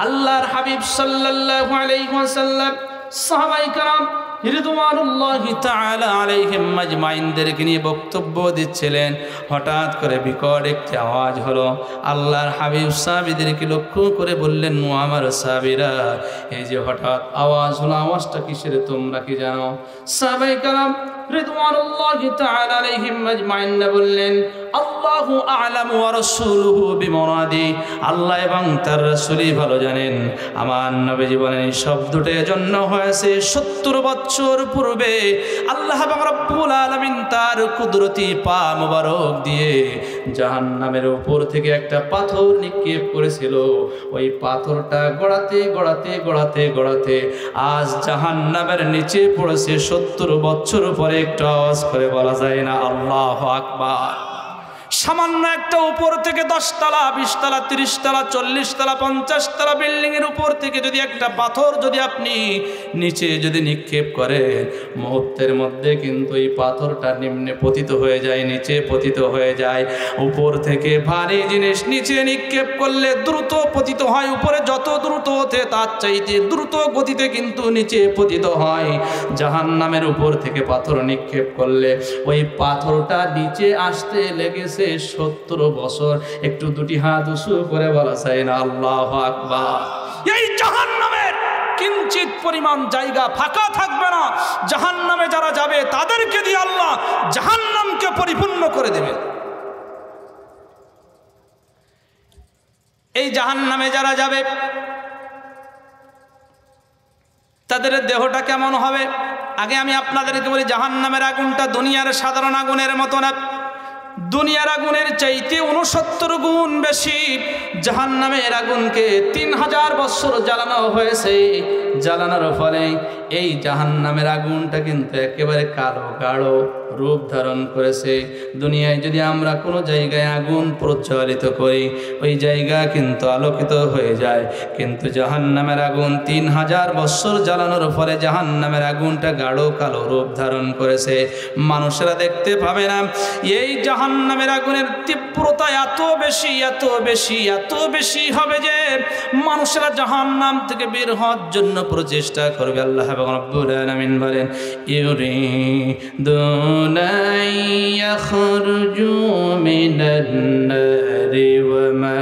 আল্লাহর হাবিব সাল্লাল্লাহু আলাইহি ওয়াসাল্লাম সাহাবায়ে কেরাম রিদওয়ানুল্লাহি তাআলা আলাইহিম আজমাইনদেরকে নিয়ে বক্তব্য দিচ্ছিলেন। হঠাৎ করে বিকট একটি আওয়াজ হলো। আল্লাহর হাবিব সাহাবীদেরকে লক্ষ্য করে বললেন, ও আমার সাহাবীরা, এই যে হঠাৎ আওয়াজ হলো, আওয়াজটা কিসের তোমরা কি জানো? সাহাবায়ে কেরাম রিদওয়ানুল্লাহি তাআলা আলাইহিম আজমাইন বললেন, আল্লাহু আ'লামু ওয়া রাসূলুহু বিমুরাদি, আল্লাহ এবং তার রাসূলই ভালো জানেন। আমার নবীজি বলেন, এই শব্দটা এজন্য হয়েছে 70 বছর পূর্বে আল্লাহ রাব্বুল আলামিন তার কুদরতি পা মোবারক দিয়ে জাহান্নামের উপর থেকে একটা পাথর নিক্ষেপ করেছিল। ওই পাথরটা গড়াতে গড়াতে গড়াতে গড়াতে আজ জাহান্নামের নিচে পড়েছে। 70 বছর পরে একটু আওয়াজ করে বলা যায় না আল্লাহু আকবার? সামান্য একটা উপর থেকে 10 তলা 20 তলা 30 তলা 40 তলা 50 তলা বিল্ডিং এর উপর থেকে যদি একটা পাথর যদি আপনি নিচে যদি নিক্ষেপ করেন, মুহূর্তের মধ্যে কিন্তু এই পাথরটা নিম্নে পতিত হয়ে যায়, নিচে পতিত হয়ে যায়। উপর থেকে ভারী জিনিস নিচে নিক্ষেপ করলে দ্রুত পতিত হয়, উপরে যত দ্রুত ওঠে তার চাইতে দ্রুত গতিতে কিন্তু নিচে পতিত হয়। জাহান্নামের উপর থেকে পাথর নিক্ষেপ করলে ওই পাথরটা নিচে আসতে লেগেছে 70 বছর। একটু দুটি হাত উঁচু করে বলা যায় না আল্লাহু আকবার? এই জাহান্নামের কিঞ্চিত পরিমাণ জায়গা ফাঁকা থাকবে না। জাহান্নামে যারা যাবে তাদেরকে দিয়ে আল্লাহ জাহান্নামকে পরিপূর্ণ করে দেবে। এই জাহান্নামে যারা যাবে তাদের দেহটা কেমন হবে? আগে আমি আপনাদেরকে বলি, জাহান্নামের আগুনটা দুনিয়ার সাধারণ আগুনের মতো না। দুনিয়ার আগুনের চাইতে 69 গুণ বেশি জাহান্নামের আগুনকে 3000 বছর জ্বালানো হয়েছে। জ্বালানোর ফলে এই জাহান্নামের আগুনটা কিন্তু একেবারে কালো গাঢ় রূপ ধারণ করেছে। দুনিয়ায় যদি আমরা কোনো জায়গায় আগুন প্রজ্বলিত করি, ওই জায়গা কিন্তু আলোকিত হয়ে যায়। কিন্তু জাহান্নামের আগুন 3000 বছর জ্বালানোর ফলে জাহান্নামের আগুনটা গাঢ় কালো রূপ ধারণ করেছে। মানুষেরা দেখতে পাবে না। এই জাহান্নামের আগুনের তীব্রতা এত বেশি এত বেশি এত বেশি হবে যে মানুষেরা জাহান্নাম থেকে বের হওয়ার জন্য প্রচেষ্টা করবে। আল্লাহ রাব্বুল আলামিন বলেন, ইউরিদুনা ইয়াখরুজু মিনান নারি ওয়া মা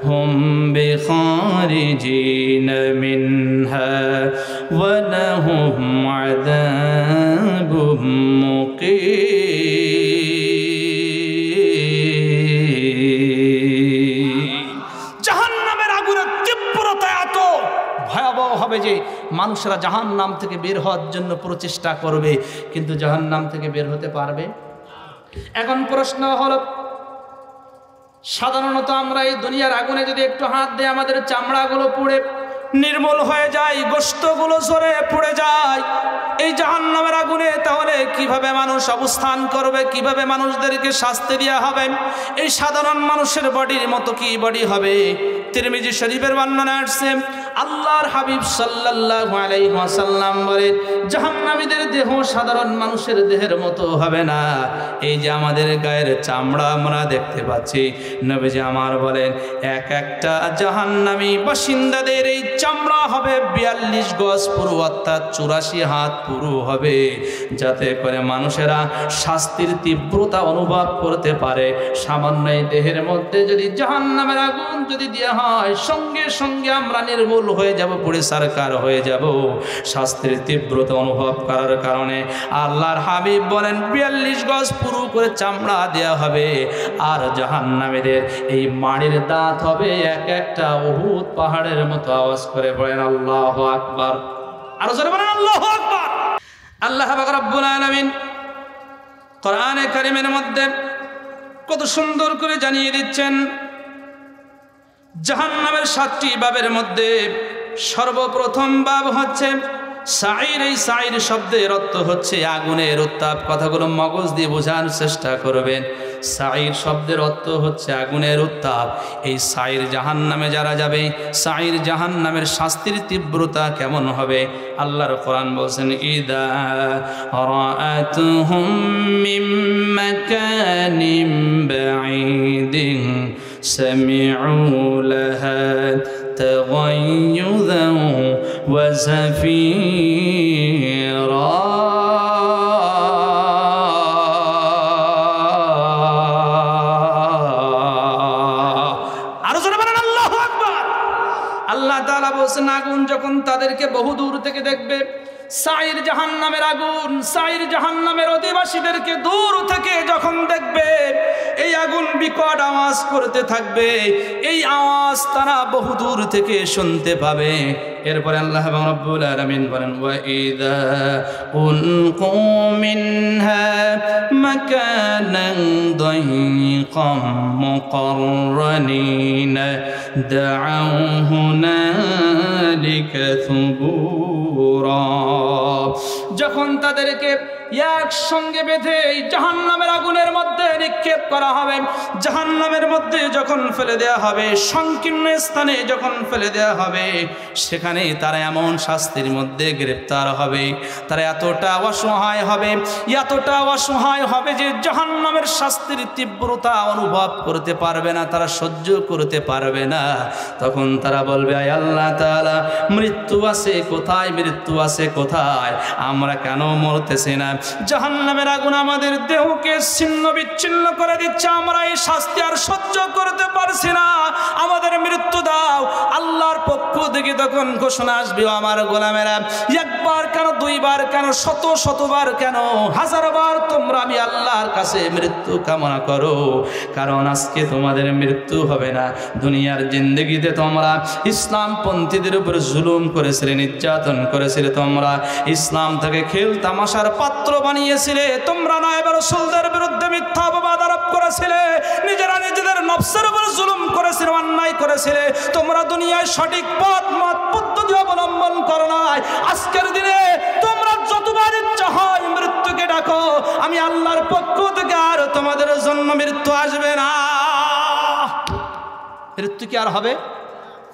হুম বিখারিজিনা মিনহা ওয়া লাহুম আযাবুম মুকিম। জাহান্নামের আগুনের তীব্রতা এত ভয়াবহ হবে যে মানুষরা জাহান্নাম থেকে বের হওয়ার জন্য প্রচেষ্টা করবে, কিন্তু জাহান্নাম থেকে বের হতে পারবে? এখন প্রশ্ন হলো, সাধারণত আমরা এই দুনিয়ার আগুনে যদি একটু হাত দিয়ে আমাদের চামড়াগুলো পুড়ে নির্মূল হয়ে যায়, গোশতগুলো ঝরে পড়ে যায়। এই জাহান্নামের আগুনে তাহলে কিভাবে মানুষ অবস্থান করবে? কিভাবে মানুষদেরকে শাস্তি দেওয়া হবে? এই সাধারণ মানুষের বডির মতো কি বডি হবে? তিরমিজি শরীফের বর্ণনা আসছে, আল্লাহর হাবিব সাল্লাল্লাহু আলাইহি ওয়াসাল্লাম বলেন, জাহান্নামীদের দেহ সাধারণ মানুষের দেহের মতো হবে না। এই যে আমাদের গায়ের চামড়া আমরা দেখতে পাচ্ছি, নবীজি আমার বলেন, এক একটা জাহান্নামী বাসিন্দাদের এই চামড়া হবে 42 গজ পুরু, অর্থাৎ 84 হাত পুরু হবে, যাতে করে মানুষেরা শাস্তির তীব্রতা অনুভব করতে পারে। সামান্য এই দেহের মধ্যে যদি জাহান্নামের আগুন যদি দেওয়া হয়, সঙ্গে সঙ্গে আমরা নির্মূল হয়ে যাব, পুড়ে সারকার হয়ে যাব। শাস্তির তীব্রতা অনুভব করার কারণে আল্লাহর হাবিব বলেন 42 গজ পুরু করে চামড়া দেওয়া হবে। আর জাহান্নামীদের এই মাড়ির দাঁত হবে এক একটা উহুদ পাহাড়ের মতো। আওয়াজ করে বলেন আল্লাহু আকবার। আরো জোরে বলেন আল্লাহু আকবার। আল্লাহ রাব্বুল আলামিন কোরআনে কারীমের মধ্যে কত সুন্দর করে জানিয়ে দিচ্ছেন, জাহান্নামের 7টি বাবের মধ্যে সর্বপ্রথম বাব হচ্ছে সাইর। এই সাইর শব্দের অর্থ হচ্ছে আগুনের উত্তাপ। কথাগুলো মগজ দিয়ে বোঝার চেষ্টা করবেন। সাইর শব্দের অর্থ হচ্ছে আগুনের উত্তাপ। এই সাইর জাহান্নামে যারা যাবে, সাইর জাহান্নামের শাস্তির তীব্রতা কেমন হবে? আল্লাহর কোরআন বলেন, ইদা রাআতুহুম মিন মাকানিম বাঈদিন সামিউ লাহা تغيظا وزفيرا আল্লাহ তাআলা বলেন আগুন যখন তাদেরকে বহু দূর থেকে দেখবে, সাইর জাহান্নামের আগুন সাইর জাহান্নামের অধিবাসীদেরকে দূর থেকে যখন দেখবে, এই আগুন বিকট আওয়াজ করতে থাকবে, এই আওয়াজ তারা বহু দূর থেকে শুনতে পাবে। এরপরে আল্লাহ রাব্বুল আলামিন বলেন ওয়া ইযা উলকু মিনহা মাকানান দায়িকাম মুকাররানিনা দাউ হুনালিকা সুবুরা। যখন তাদেরকে একসঙ্গে বেঁধে এই জাহান্নামের আগুনের মধ্যে নিক্ষেপ করা হবে, জাহান্নামের মধ্যে যখন ফেলে দেওয়া হবে, সংকীর্ণ স্থানে যখন ফেলে দেওয়া হবে, সেখানে তারা এমন শাস্তির মধ্যে গ্রেপ্তার হবে, তারা এতটা অসহায় হবে যে জাহান্নামের শাস্তির তীব্রতা অনুভব করতে পারবে না, তারা সহ্য করতে পারবে না। তখন তারা বলবে আয় আল্লাহ তাআলা, মৃত্যু আছে কোথায়, মৃত্যু আছে কোথায়, আমরা কেন মরতেছি না? জাহান্নামের আগুন আমাদের দেহকে ছিন্ন বিচ্ছিন্ন করে দিচ্ছে, আমরা এই শাস্তি আর সহ্য করতে পারছি না, আমাদের মৃত্যু দাও। আল্লাহর পক্ষ থেকে তখন ঘোষণা আসবে, আমার গোলামেরা, একবার কেন, দুইবার কেন, শতবার কেন, হাজারবার তোমরা আমি আল্লাহর কাছে মৃত্যু কামনা করো, কারণ আজকে তোমাদের মৃত্যু হবে না। দুনিয়ার জিন্দেগিতে তোমরা ইসলাম পন্থীদের উপর জুলুম করেছিলে, নির্যাতন করেছিলে, তোমরা ইসলাম থেকে খেল তামাশার পাত্র বানিয়েছিলে, তোমরা নায়েব রাসূলদের বিরুদ্ধে মিথ্যা অপবাদ আরোপ করেছিলে, নিজেরা নিজেদের নফসের উপর জুলুম করেছিলে, অন্যায় করেছিলে, তোমরা দুনিয়ায় সঠিক পথ পদ্ধতি অবলম্বন করো নাই। আজকের দিনে তোমরা যতবার ইচ্ছা হয় মৃত্যুকে ডাকো, আমি আল্লাহর পক্ষ থেকে আর তোমাদের জন্য মৃত্যু আসবে না। মৃত্যু কি আর হবে?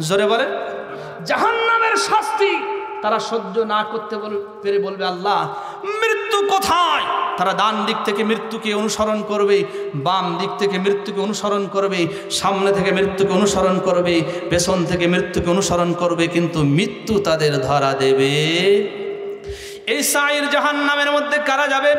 জোরে বলে। জাহান্নামের শাস্তি তারা সহ্য না করতে পেরে বলবে আল্লাহ মৃত্যু কোথায়? তারা ডান দিক থেকে মৃত্যুকে অনুসরণ করবে, বাম দিক থেকে মৃত্যুকে অনুসরণ করবে, সামনে থেকে মৃত্যুকে অনুসরণ করবে, পেছন থেকে মৃত্যুকে অনুসরণ করবে, কিন্তু মৃত্যু তাদের ধরা দেবে। এই সাইর জাহান্নামের মধ্যে কারা যাবে?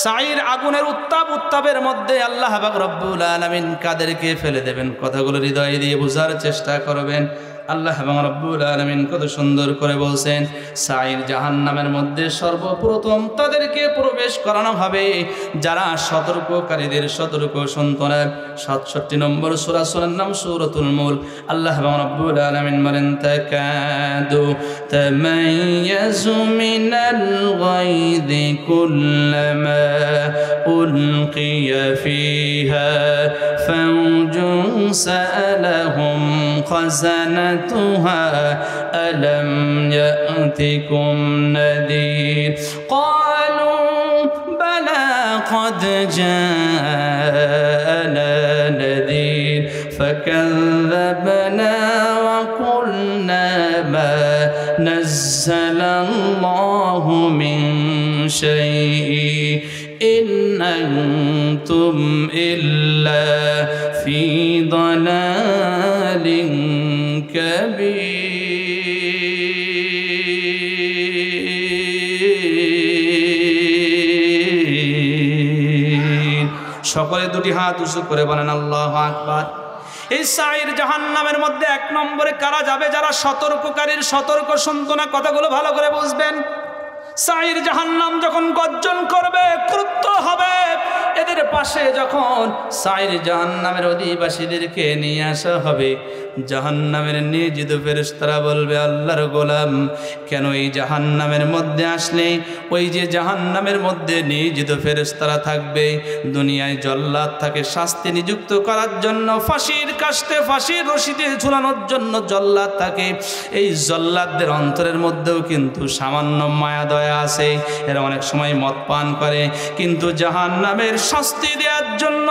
সাইর আগুনের উত্তাপের মধ্যে আল্লাহ পাক রব্বুল আলামিন কাদেরকে ফেলে দেবেন? কথাগুলো হৃদয় দিয়ে বোঝার চেষ্টা করবেন। আল্লাহ রাব্বুল আলামিন কত সুন্দর করে বলছেন, সাইর জাহান্নামের মধ্যে সর্বপ্রথম তাদেরকে প্রবেশ করানো হবে যারা সতর্ককারীদের সতর্ক সন্তান। 67 নম্বর সূরা, সূরার নাম সূরাতুল মুলক। আল্লাহ রাব্বুল আলামিন বলেন তাকাদু তামাইয়াজু মিনাল গায়যি কুল্লামা উলকিয়া ফিহা ফাওজুন সাআলাহুম খাজানাতুহা আলাম ইয়াতিকুম নাদির ক্বালু বালা قد جاءنا نذير فكذبنا وقلنا ما نزل الله من شيء إن أنتم إلا في ضلال كبير। সকলে দুটি হাত উঁচু করে বলেন আল্লাহু আকবার। এই সাইর জাহান্নামের মধ্যে 1 নম্বরে কারা যাবে? যারা সতর্ককারীর সতর্ক সন্তানা। কথাগুলো ভালো করে বুঝবেন। সাইর জাহান্নাম যখন গর্জন করবে, ক্রুদ্ধ হবে, এদের পাশে যখন সাইর জাহান্নামের অধিবাসীদেরকে নিয়ে আসা হবে, জাহান্নামের নিয়োজিত ফেরেশতারা বলবে আল্লাহর গোলাম, কেন এই জাহান্নামের মধ্যে আসলে ওই যে জাহান্নামের মধ্যে নিয়োজিত ফেরেশতারা থাকবে, দুনিয়ায় জল্লাদ থাকে শাস্তি নিযুক্ত করার জন্য, ফাঁসির কাস্তে ফাঁসির রশিতে ঝুলানোর জন্য জল্লাদ থাকে। এই জল্লাদদের অন্তরের মধ্যেও কিন্তু সামান্য মায়া দয়া আছে, এরা অনেক সময় মদ পান করে, কিন্তু জাহান্নামের শাস্তি দেওয়ার জন্য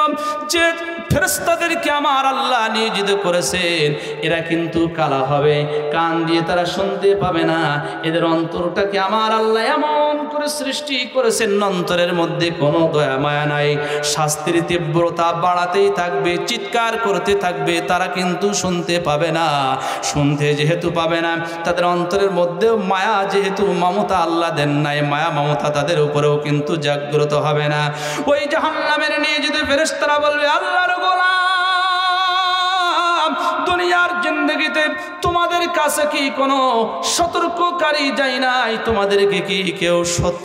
যে ফেরেশতাদেরকে আমার আল্লাহ নিয়োজিত করেছেন, এরা কিন্তু কালা হবে, কান দিয়ে তারা শুনতে পাবে না। এদের অন্তরটাকে আমার আল্লাহ এমন করে সৃষ্টি করেছেন, অন্তরের মধ্যে কোনো দয়া মায়া নাই। শাস্তির তীব্রতা বাড়াতেই থাকবে, চিৎকার করতে থাকবে, তারা কিন্তু শুনতে পাবে না। শুনতে যেহেতু পাবে না, তাদের অন্তরের মধ্যেও মায়া যেহেতু মমতা আল্লাহ দেন নাই, মায়া মমতা তাদের উপরেও কিন্তু জাগ্রত হবে না। ওই জাহান্নামের নিয়ে যদি ফেরেশতারা বলবে, আল্লাহর গোলাম, দুনিয়ার জিন্দগিতে তোমাদের কাছে কি কোনো সতর্ককারী যায় নাই? তোমাদেরকে কি কেউ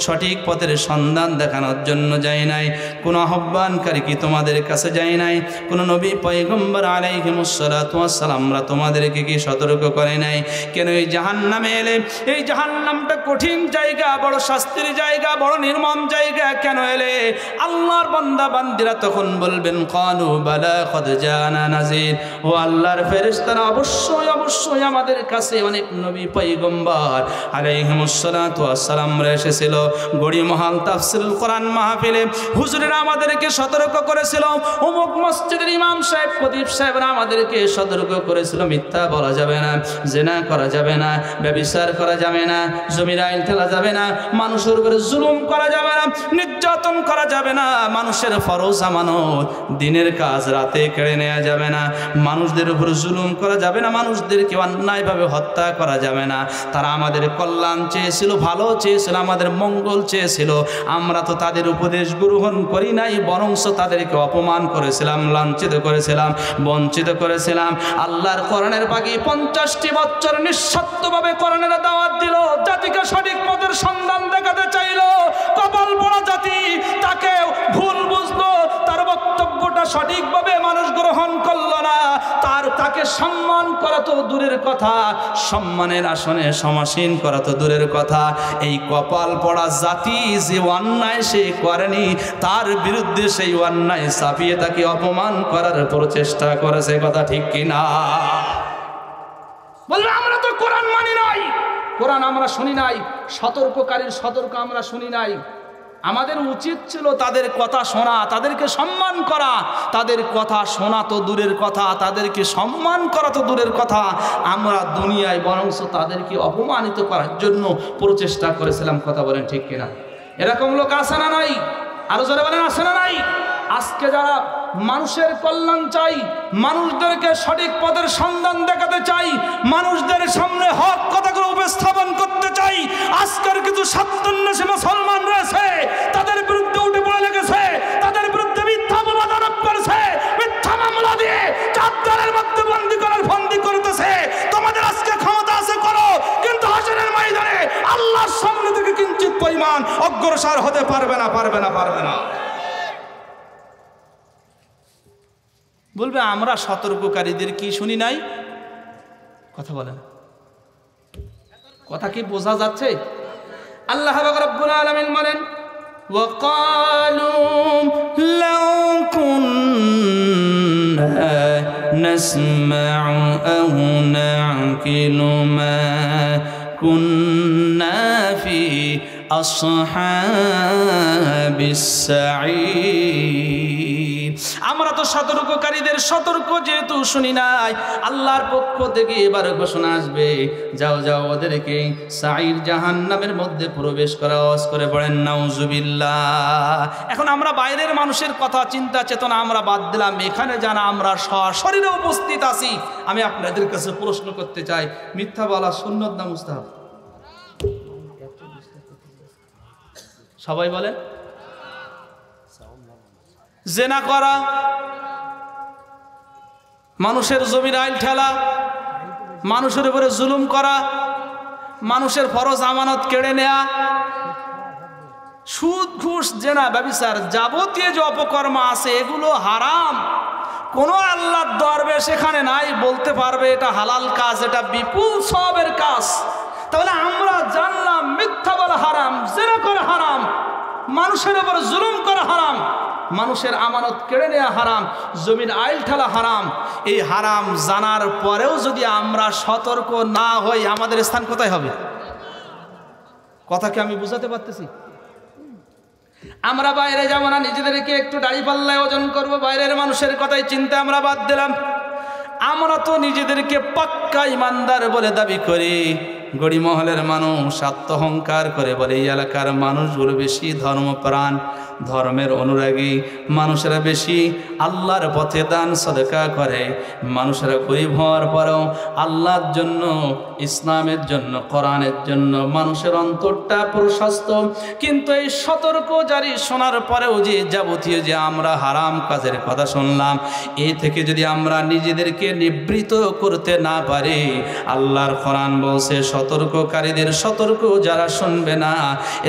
সঠিক পথের সন্ধান দেখানোর জন্য যায় নাই? কোনো আহ্বানকারী কি তোমাদের কাছে যায় নাই? কোনো নবী পয়গম্বর আলাইহিমুসসালাতু ওয়াসসালামরা তোমাদেরকে কি সতর্ক করে নাই? কেন এই জাহান্নামে এলে? এই জাহান্নামটা কঠিন জায়গা, বড় শাস্তির জায়গা, বড় নির্মম জায়গা। কেন এলে? আল্লাহর বান্দা বান্দিরা তখন বলবেন, ক্বালু বালা কদ জানা নাযীর, ও আল্লাহর ফেরেশতারা অবশ্যই অবশ্যই আমাদের কাছে অনেক নবী পয়গম্বর আলাইহিমুসসালাতু ওয়াসসালামরা এসেছিল। গড়িমহল তাফসীরুল কোরআন মাহফিলে হুজুরেরা আমাদেরকে সতর্ক করেছিল, অমুক মসজিদের ইমাম সাহেব, খতিব সাহেবরা আমাদেরকে সতর্ক করেছিল, মিথ্যা বলা যাবে না, জিনা করা যাবে না, ব্যভিচার করা যাবে না, জমির আইন ঠেলা যাবে না, মানুষের উপরে জুলুম করা যাবে না, নির্যাতন করা যাবে না, মানুষের ফরজ আমানত দিনের কাজ রাতে কেড়ে নেওয়া যাবে না, মানুষদের উপর জুলুম করা যাবে না, মানুষদেরকে অন্যায়ভাবে হত্যা করা যাবে না। তারা আমাদের কল্যাণ চেয়েছিল, ভালো চেয়েছিল, আমাদের মঙ্গল চেয়েছিল। আমরা তো তাদের উপদেশ গ্রহণ করি নাই, বরঞ্চ তাদেরকে অপমান করেছিলাম, লাঞ্ছিত করেছিলাম, বঞ্চিত করেছিলাম। আল্লাহর কোরআনের বাকি 50টি বছর নিঃস্বার্থভাবে কোরআনের দাওয়াত দিল, জাতিকে সঠিক পথের সন্ধান দেখাতে চাইল। কপাল পোড়া জাতি তাকে ভুল বুঝলো, তার বক্তব্যটা সঠিকভাবে মানুষ গ্রহণ করলো না। তাকে সম্মান করা তো দূরের কথা, সম্মানের আসনে সমাসীন করা তো দূরের কথা। এই কপাল পড়া জাতি যে অন্যায় সে করেনি, তার বিরুদ্ধে সেই অন্যায় চাপিয়ে তাকে অপমান করার প্রচেষ্টা করেছে। কথা ঠিক কিনা? বলবে আমরা তো কোরআন মানি নাই, কোরআন আমরা শুনি নাই, সতর্ককারীর সতর্ক আমরা শুনি নাই। আমাদের উচিত ছিল তাদের কথা শোনা, তাদেরকে সম্মান করা। তাদের কথা শোনা তো দূরের কথা, তাদেরকে সম্মান করা তো দূরের কথা। আমরা দুনিয়ায় বরঞ্চ তাদেরকে অপমানিত করার জন্য প্রচেষ্টা করেছিলাম। কথা বলেন ঠিক কিনা? এরকম লোক আছে না নাই? আরো জোরে বলেন, আছে না নাই? আজকে যারা মানুষের কল্যাণ চাই, মানুষদেরকে সঠিক পথের সন্ধান দেখাতে চাই, মানুষদের সামনে হক কথাগুলো উপস্থাপন করতে চাই, আজকের কিছু স্বার্থান্বেষী মুসলমান রয়েছে, তাদের বিরুদ্ধে উঠে পড়ে লেগেছে, তাদের বিরুদ্ধে মিথ্যা অপবাদ আরোপ করেছে, মিথ্যা মামলা দিয়ে চাদরের মধ্যে বন্দী করতেছে। তোমাদের আজকে ক্ষমতা আছে, করো, কিন্তু হাসরের ময়দানে আল্লাহর সামনে থেকে কিঞ্চিত পরিমাণ অগ্রসর হতে পারবে না, পারবে না, পারবে না। বলবে আমরা সতর্ককারীদের কি শুনি নাই? কথা বলেন, কথা কি বোঝা যাচ্ছে? আল্লাহ রাব্বুল আলামিন বলেন, ওয়াকালু লাউ কুন্না নাসমাউ আও নাকিলু মা কুন্না ফি আসহাবিস সাঈদ। আমরা তো সতর্ককারীদের সতর্ক যেহেতু শুনি নাই, আল্লাহর পক্ষ থেকে এবার ঘোষণা আসবে, যাও যাও ওদেরকে সাঈর জাহান্নামের মধ্যে প্রবেশ করা। আওয়াজ করে পড়েন নাউজুবিল্লাহ। এখন আমরা বাইরের মানুষের কথা, চিন্তা চেতনা আমরা বাদ দিলাম, এখানে জানা আমরা সশরীরে উপস্থিত আছি। আমি আপনাদের কাছে প্রশ্ন করতে চাই, মিথ্যা বলা সুন্নত না মুস্তাহাব? সবাই বলেন। জেনা করা, মানুষের জমির আইল ঠেলা, মানুষের উপরে জুলুম করা, মানুষের ফরজ আমানত কেড়ে নেয়া, সুদ ঘুষ জেনা ব্যভিচার যাবতীয় যে অপকর্ম আছে এগুলো হারাম। কোনো আল্লাহর দরবে সেখানে নাই বলতে পারবে এটা হালাল কাজ, এটা বিপুল সওয়াবের কাজ। তাহলে আমরা জানলাম মিথ্যা বলা হারাম, জেনা করা হারাম, মানুষের উপর জুলুম করা হারাম, মানুষের আমানত কেড়ে নেওয়া হারাম, জমির আইল ঠেলা হারাম। এই হারাম জানার পরেও যদি আমরা সতর্ক না হই, আমাদের স্থান কোথায় হবে? কথা কি আমি বুঝাতে পারতেছি? আমরা বাইরে যাবো না, নিজেদেরকে একটু দাড়ি পাল্লায় ওজন করবো, বাইরের মানুষের কথাই চিন্তা আমরা বাদ দিলাম। আমরা তো নিজেদেরকে পাক্কা ইমানদার বলে দাবি করি। গড়িমহলের মানুষ আত্মহংকার করে বলে এই এলাকার মানুষগুলো বেশি ধর্মপ্রাণ, ধর্মের অনুরাগী, মানুষেরা বেশি আল্লাহর পথে দান সদকা করে, মানুষেরা গরিব হওয়ার পরেও আল্লাহর জন্য, ইসলামের জন্য, কোরআনের জন্য মানুষের অন্তরটা প্রশস্ত। কিন্তু এই সতর্ক জারি শোনার পরেও যে যাবতীয় যে আমরা হারাম কাজের কথা শুনলাম, এই থেকে যদি আমরা নিজেদেরকে নিবৃত করতে না পারি, আল্লাহর কোরআন বলছে সতর্ককারীদের সতর্ক যারা শুনবে না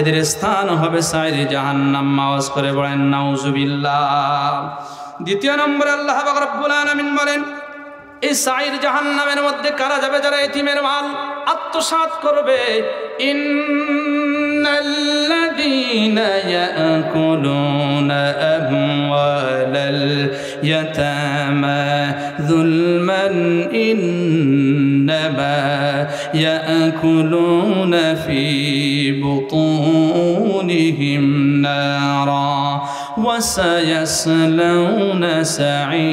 এদের স্থান হবে সাইরে জাহান্নাম। আওয়াজ করে বলেন নাউজুবিল্লাহ। দ্বিতীয় নম্বরে আল্লাহ পাক রব্বুল আলামিন বলেন এই সাইর জাহান্নামের মধ্যে কারা যাবে? যারা এতিমের মাল আত্মসাৎ করবে। ইন্নাল্লাযীনা ইয়াকুলুনা আমওয়ালাল ইয়াতামা যুলমান ইন্নামা ইয়াকুলুনা ফি বুতুনিহিম নারা ওয়া সায়াসলাউনা সাঈরা।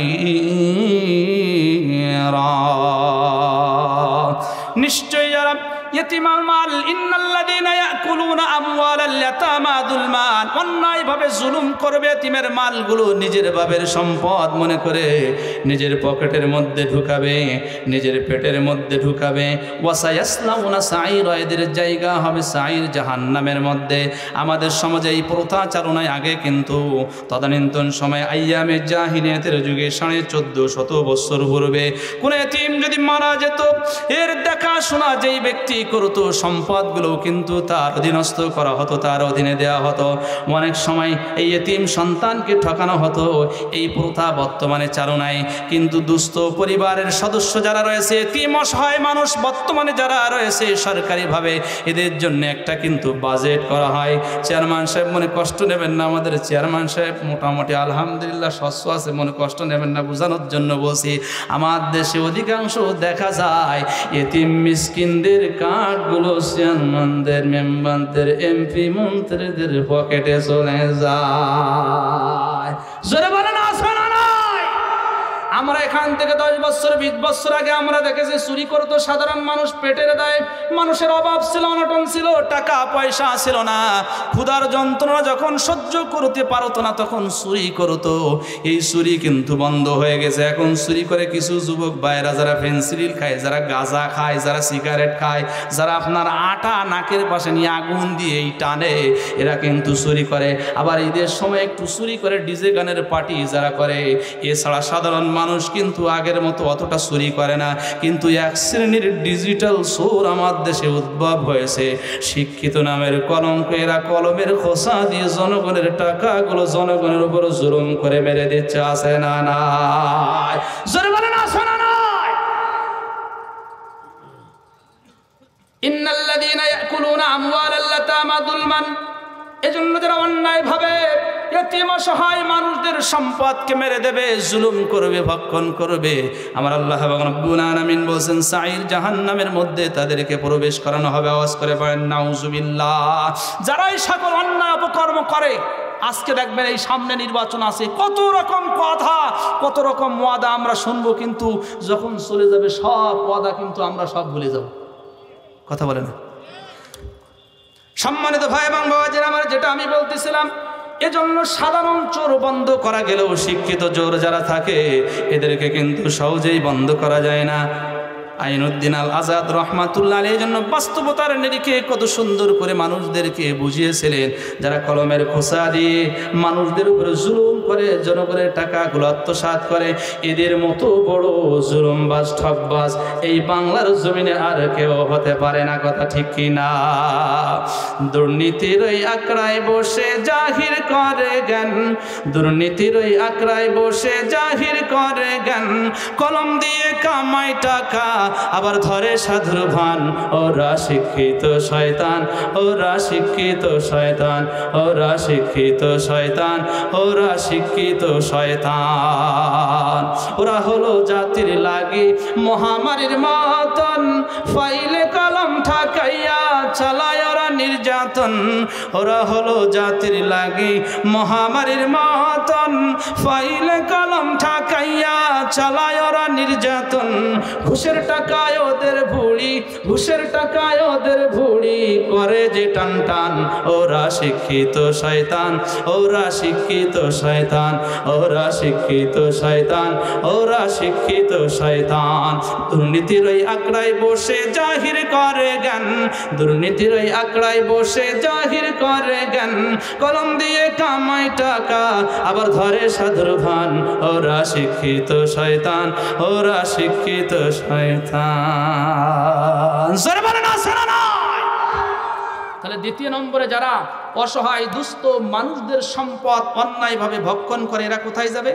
নিশ্চয় যারা ইতিমাল মাল, ইন্নাল্লাযীনা ইয়াকুলুনা আমওয়ালাল ইয়াতামা যুলমান, অন্যায়ভাবে জুলুম করবে এতিমের মালগুলো, নিজের বাবার সম্পদ মনে করে নিজের পকেটের মধ্যে ঢুকাবে, নিজের পেটের মধ্যে ঢুকাবে। ওয়া সায়াসলাউনা সাঈরা, এদের জায়গা হবে সাঈর জাহান্নামের মধ্যে। আমাদের সমাজে এই প্রথা চালনায় আগে কিন্তু তদানীন্তন সময় আইয়ামে জাহিলিয়াতের যুগে 1450 বছর পূর্বে কোন এতিম যদি মারা যেত, এর দেখাশোনা যেই ব্যক্তি করতো, সম্পদগুলো কিন্তু তার অধীনস্থ করা হতো, তার অধীনে দেওয়া হতো। অনেক সময় এই এতিম সন্তানকে ঠকানো হতো। এই প্রথা বর্তমানে চালনায়, কিন্তু দুস্থ পরিবারের সদস্য যারা রয়েছে, এতিম অসহায় মানুষ বর্তমানে যারা রয়েছে, সরকারিভাবে এদের জন্য একটা কিন্তু বাজেট করা হয়। চেয়ারম্যান সাহেব মনে কষ্ট নেবেন না, আমাদের চেয়ারম্যান সাহেব মোটামুটি আলহামদুলিল্লাহ স্বচ্ছ আছে, মনে কষ্ট নেবেন না, বোঝানোর জন্য বলছি। আমার দেশে অধিকাংশ দেখা যায় এতিম মিসকিনদের কার্ডগুলো চেয়ারম্যানদের, মেম্বারদের, এমপি মন্ত্রীদের পকেটে চলে যায়। জোরে বলেন আসে না নাই? আমরা এখান থেকে 10 বছর 20 বছর আগে আমরা দেখেছি চুরি করতো সাধারণ মানুষ, পেটের দায়ে মানুষের অভাব ছিল, অনটন ছিল, টাকা পয়সা ছিল না, ক্ষুধার যন্ত্রণা যখন সহ্য করতে পারতো না তখন চুরি করতো। এই চুরি কিন্তু বন্ধ হয়ে গেছে। এখন চুরি করে কিছু যুবক ভাইরা যারা ফেন্সিডিল খায়, যারা গাঁজা খায়, যারা সিগারেট খায়, যারা আপনার আটা নাকের পাশে নিয়ে আগুন দিয়ে এই টানে, এরা কিন্তু চুরি করে। আবার ঈদের সময় একটু চুরি করে ডিজে গানের পার্টি যারা করে। এছাড়া সাধারণ মানুষ কিন্তু আগের মতো অতটা চুরি করে না। কিন্তু এক শ্রেণীর ডিজিটাল চোর আমার দেশে উদ্ভব হয়েছে। শিক্ষিত নামের কলঙ্ক, এরা কলমের খোসা দিয়ে জনগণের টাকাগুলো জনগণের উপর জুলুম করে মেরে দিচ্ছে। আছে না নাই? জোরে বলেন আছে না নাই? ইন্নাল্লাযীনা ইয়াকুলুনা আমওয়ালাল ইয়াতামা যুলমান, এজন্য যারা অন্যায়ভাবে এতিম অসহায় মানুষদের সম্পদকে মেরে দেবে, জুলুম করবে, ভক্ষণ করবে, আমার আল্লাহ রাব্বুল আলামিন বলেন সাঈর জাহান্নামের মধ্যে তাদেরকে প্রবেশ করানো হবে। আওয়াজ করে বলেন নাউজুবিল্লাহ। যারা এই সকল অন্যায় অপকর্ম করে, আজকে দেখবেন এই সামনে নির্বাচন আছে, কত রকম কথা, কত রকম ওয়াদা আমরা শুনবো, কিন্তু যখন চলে যাবে সব ওয়াদা কিন্তু আমরা সব ভুলে যাব। কথা বলে না? সম্মানিত ভাই এবং বাবাজিরা আমার, যেটা আমি বলতেছিলাম, এজন্য সাধারণ চোর বন্ধ করা গেলেও শিক্ষিত চোর যারা থাকে এদেরকে কিন্তু সহজেই বন্ধ করা যায় না। আইনুদ্দিন আল আজাদ রহমাতুল্লাহ আলাইহি জন্য বাস্তবতার নিরিখে কত সুন্দর করে মানুষদেরকে বুঝিয়েছিলেন। যারা কলমের খোসা দিয়ে মানুষদের উপরে জুলুম করে, জনগণের টাকাগুলো আত্মসাৎ করে, এদের মতো বড় জুলুমবাজ, ঠকবাজ এই বাংলার জমিনে আর কেউ হতে পারে না। কথা ঠিক কি না? দুর্নীতির ওই আকড়ায় বসে জাহির করে জ্ঞান, দুর্নীতির ওই আকড়ায় বসে জাহির করে জ্ঞান, কলম দিয়ে কামাই টাকা আবার ধরে সাধুর ভান। ওরা শিক্ষিত শয়তান, ওরা শিক্ষিত শয়তান, ওরা শিক্ষিত শয়তান, ওরা শিক্ষিত শয়তান। ওরা হলো জাতির লাগি মহামারীর মতন, ফাইলে কলম ঠাকাইয়া চালায় ওরা নির্যাতন। মতন, ওরা হলো জাতির লাগি মহামারীর মতন, ফাইলে কলম ঠাকাইয়া চালায় ওরা নির্যাতন। ঘুষের টাকায় ওদের ভুড়ি, ঘুষের টাকায় ওদের ভুড়ি করে যে টান টান। ওরা শিক্ষিত শয়তান, ওরা শিক্ষিত শয়তান, ওরা শিক্ষিত শয়তান, ওরা শিক্ষিত শয়তান। দুর্নীতির ওই আঁকড়ায় বসে জাহির করে জ্ঞান, দুর্নীতির ওই আঁকড়ায় বসে জাহির করে জ্ঞান। কলম দিয়ে কামাই টাকা আবার ধরে সাধুর ভান। ওরা শিক্ষিত শয়তান, ওরা শিক্ষিত শয়তান। জোরে বলেন আসে না? তাহলে দ্বিতীয় নম্বরে যারা অসহায় দুস্থ মানুষদের সম্পদ অন্যায়ভাবে ভক্ষণ করে এরা কোথায় যাবে?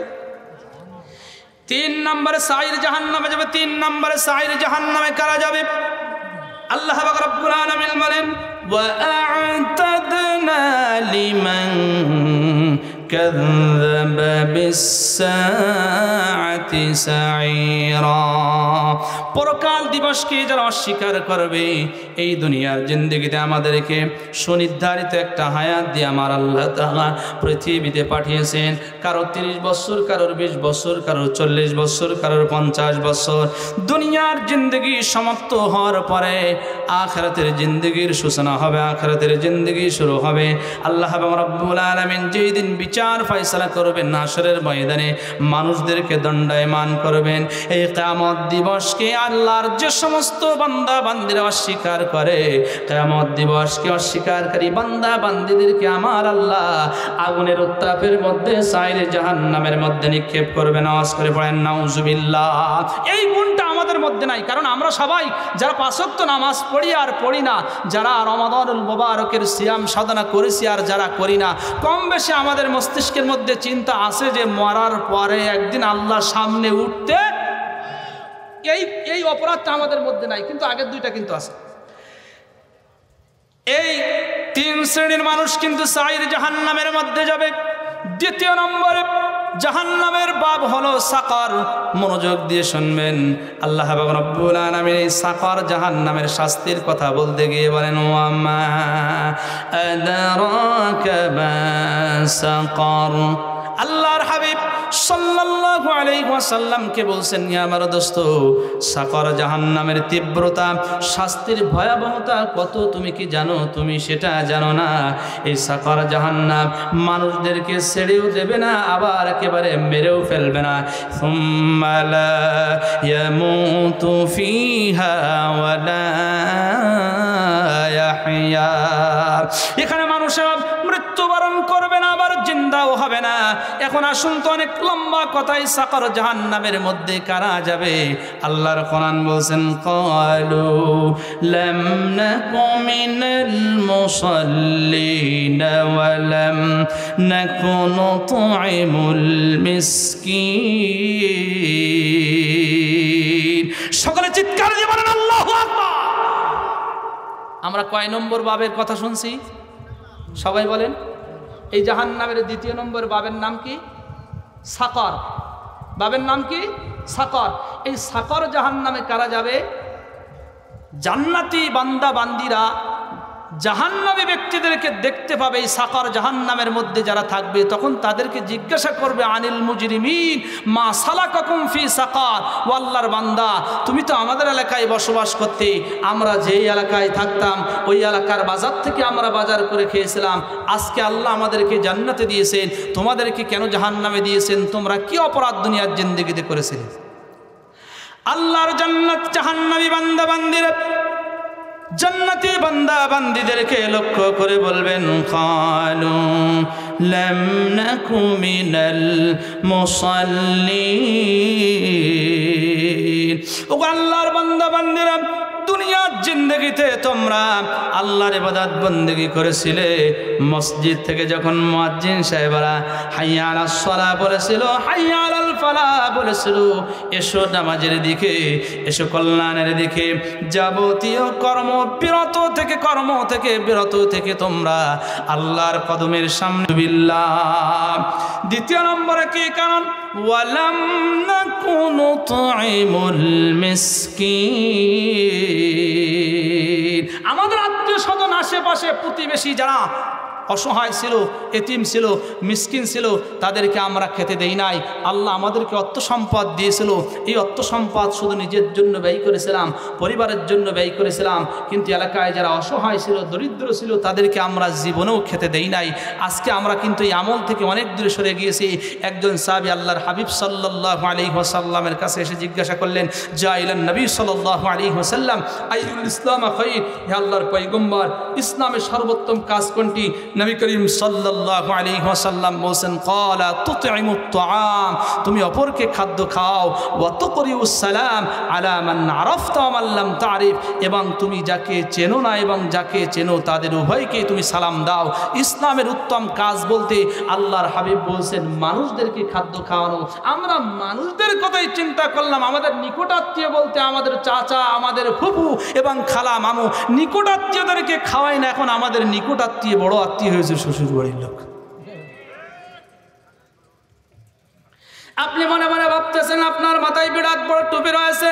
3 নম্বরে সাইর জাহান্নামে যাবে। 3 নম্বরে সাইর জাহান্নামে কারা যাবে? আল্লাহ পাক রব্বুল আলামিন বলেন ওয়া'আতাদনা লিমান কাযযাবা বিস-সাআতি সাঈরা। পরকাল দিবসকে যারা অস্বীকার করবে, এই দুনিয়ার জিন্দেগিতে আমাদেরকে সুনির্ধারিত একটা হায়াত দিয়ে আমার আল্লাহ তাআলা পৃথিবীতে পাঠিয়েছেন। কারো 30 বছর, কারোর 20 বছর, কারোর 40 বছর, কারোর 50 বছর। দুনিয়ার জিন্দেগি সমাপ্ত হওয়ার পরে আখিরাতের জিন্দেগির সূচনা হবে, আখিরাতের জিন্দেগি শুরু হবে। আল্লাহ রাব্বুল আলামিন যেই দিন বিচার ফয়সালা করবেন হাশরের ময়দানে, মানুষদেরকে দণ্ডায়মান করবেন। এই কিয়ামত দিবসকে আল্লাহর যে সমস্ত বান্দা বান্দীরা অস্বীকার করে, কিয়ামত দিবসকে অস্বীকারী বান্দা বান্দীদেরকে আমার আল্লাহ আগুনের উত্তাপের মধ্যে সাইরে জাহান্নামের মধ্যে নিক্ষেপ করবেন। আওয়াজ করে পড়েন নাউজুবিল্লাহ। এই গুণটা আমাদের মধ্যে নাই, কারণ আমরা সবাই যারা 5 ওয়াক্ত নামাজ পড়ি আর পড়ি না, যারা রমাদানুল মুবারকের সিয়াম সাধনা করেছি আর যারা করি না, কম বেশি আমাদের মস্তিষ্কের মধ্যে চিন্তা আছে যে মরার পরে একদিন আল্লাহর সামনে উঠতে। এই অপরাধটা আমাদের মধ্যে নাই, কিন্তু আগের দুইটা কিন্তু আছে। এই 3 শ্রেণীর মানুষ কিন্তু সাইর জাহান্নামের মধ্যে যাবে। দ্বিতীয় নম্বরে জাহান্নামের বাব হলো সাকার। মনোযোগ দিয়ে শুনবেন। আল্লাহ রাব্বুল আলামিন এই সাকার জাহান্নামের শাস্তির কথা বলতে গিয়ে বলেন ওয়ামা আদরাকা মা সাকার। আল্লাহর হাবিব সাল্লাল্লাহু আলাইহি ওয়াসাল্লামকে বলছেন, ইয়া আমার দোস্ত, সাকার জাহান্নামের তীব্রতা, শাস্তির ভয়াবহতা কত তুমি কি জানো? তুমি সেটা জানো না। এই সাকার জাহান্নাম মানুষদেরকে ছেড়েও দেবে না, আবার একেবারে মেরেও ফেলবে না। সুম্মা লা ইয়ামুতু ফিহা ওয়া লা ইয়াহইয়া। এখানে মানুষেরা মৃত্যুবরণ করবে না, আবার জিন্দাও হবে না। এখন আসুন তো, অনেক লম্বা কথাই সাকার জাহান্নামের মধ্যে কারা যাবে? আল্লাহর কোরআন বলছেন ক্বালু লাম নাকু মিনাল মুসাল্লিন ওয়া লাম নাকু নুতঈমুল মিসকিন। সকলে চিৎকার দিয়ে বলেন আল্লাহু আকবার। আমরা কয় নম্বর বাবের কথা শুনছি? সবাই বলেন। এই জাহান্নামের 2 নম্বর বাবের নাম কি? সাকার। বাবের নাম কি? সাকার। এই সাকার জাহান্নামে কারা যাবে? জান্নাতি বান্দা বান্দিরা জাহান্নামী ব্যক্তিদেরকে দেখতে পাবে। এই সাকার জাহান্নামের মধ্যে যারা থাকবে, তখন তাদেরকে জিজ্ঞাসা করবে আনিল মুজরিমিন মা সালাকাকুম ফি সাকার। ও আল্লাহর বান্দা, তুমি তো আমাদের এলাকায় বসবাস করতে, আমরা যেই এলাকায় থাকতাম ওই এলাকার বাজার থেকে আমরা বাজার করে খেয়েছিলাম। আজকে আল্লাহ আমাদেরকে জান্নাতে দিয়েছেন, তোমাদেরকে কেন জাহান্নামে দিয়েছেন? তোমরা কি অপরাধ দুনিয়ার জিন্দেগিতে করেছিলে? আল্লাহর জান্নাত জাহান্নামী বান্দা বান্দিরা জান্নাতি বান্দা বান্দিদেরকে লক্ষ্য করে বলবেন ক্বালু লাম নাকু মিনাল মুসাল্লিন। ও আল্লাহর বান্দা বান্দিরা, দুনিয়ার জিন্দেগিতে তোমরা আল্লাহর ইবাদত বন্দেগী করেছিলে। মসজিদ থেকে যখন মুয়াজ্জিন সাহেবরা হাইয়া আলাস সালাহ বলেছিল, হাইয়া আলাল ফালাহ বলেছিল, এসো নামাজের দিকে, এসো কল্যাণের দিকে, যাবতীয় কর্ম থেকে বিরত থেকে তোমরা আল্লাহর কদমের সামনে বিল্লাহ। দ্বিতীয় নম্বরে কি কারণ? ওয়ালাম নাকু নুতঈমুল মিসকিন। আমাদের আত্মীয় স্বজন আশেপাশে প্রতিবেশী যারা অসহায় ছিল, এতিম ছিল, মিসকিন ছিল, তাদেরকে আমরা খেতে দেই নাই। আল্লাহ আমাদেরকে অর্থ সম্পদ দিয়েছিল, এই অর্থ সম্পদ শুধু নিজের জন্য ব্যয় করেছিলাম, পরিবারের জন্য ব্যয় করেছিলাম, কিন্তু এলাকায় যারা অসহায় ছিল, দরিদ্র ছিল, তাদেরকে আমরা জীবনেও খেতে দেই নাই। আজকে আমরা কিন্তু এই আমল থেকে অনেক দূরে সরে গিয়েছি। একজন সাহাবী আল্লাহর হাবিব সাল্লাল্লাহু আলাইহি ওয়াসাল্লামের কাছে এসে জিজ্ঞাসা করলেন, জাইলান নবী সাল্লাল্লাহু আলাইহি ওয়াসাল্লাম আইয়ুল ইসলাম খায়র, হে আল্লাহর পয়গম্বর, ইসলামের সর্বোত্তম কাজ কোনটি? নবী করিম সাল্লাল্লাহু আলাইহি ওয়াসাল্লাম বলেন, ক্বালা তুতঈমুত তাআম, তুমি অপরকে খাদ্য খাও, ওয়া তুকরিউস সালাম আলা মান আরাফতা ওয়া মান লাম তারিফ, এবং তুমি যাকে চেনো না এবং যাকে চেনো তাদের উভয়কে তুমি সালাম দাও। ইসলামের উত্তম কাজ বলতে আল্লাহর হাবিব বলছেন মানুষদেরকে খাদ্য খাওয়ানো। আমরা মানুষদের কথাই চিন্তা করলাম, আমাদের নিকটাত্মীয় বলতে আমাদের চাচা, আমাদের ফুফু এবং খালা, মামু, নিকটাত্মীয়দেরকে খাওয়াই না। এখন আমাদের নিকটাত্মীয় বড় আত্মীয় হয়েছে শ্বশুর বাড়ির লোক। আপনি মনে মনে ভাবতেছেন আপনার মাথায় বিরাট বড় টুপি রয়েছে,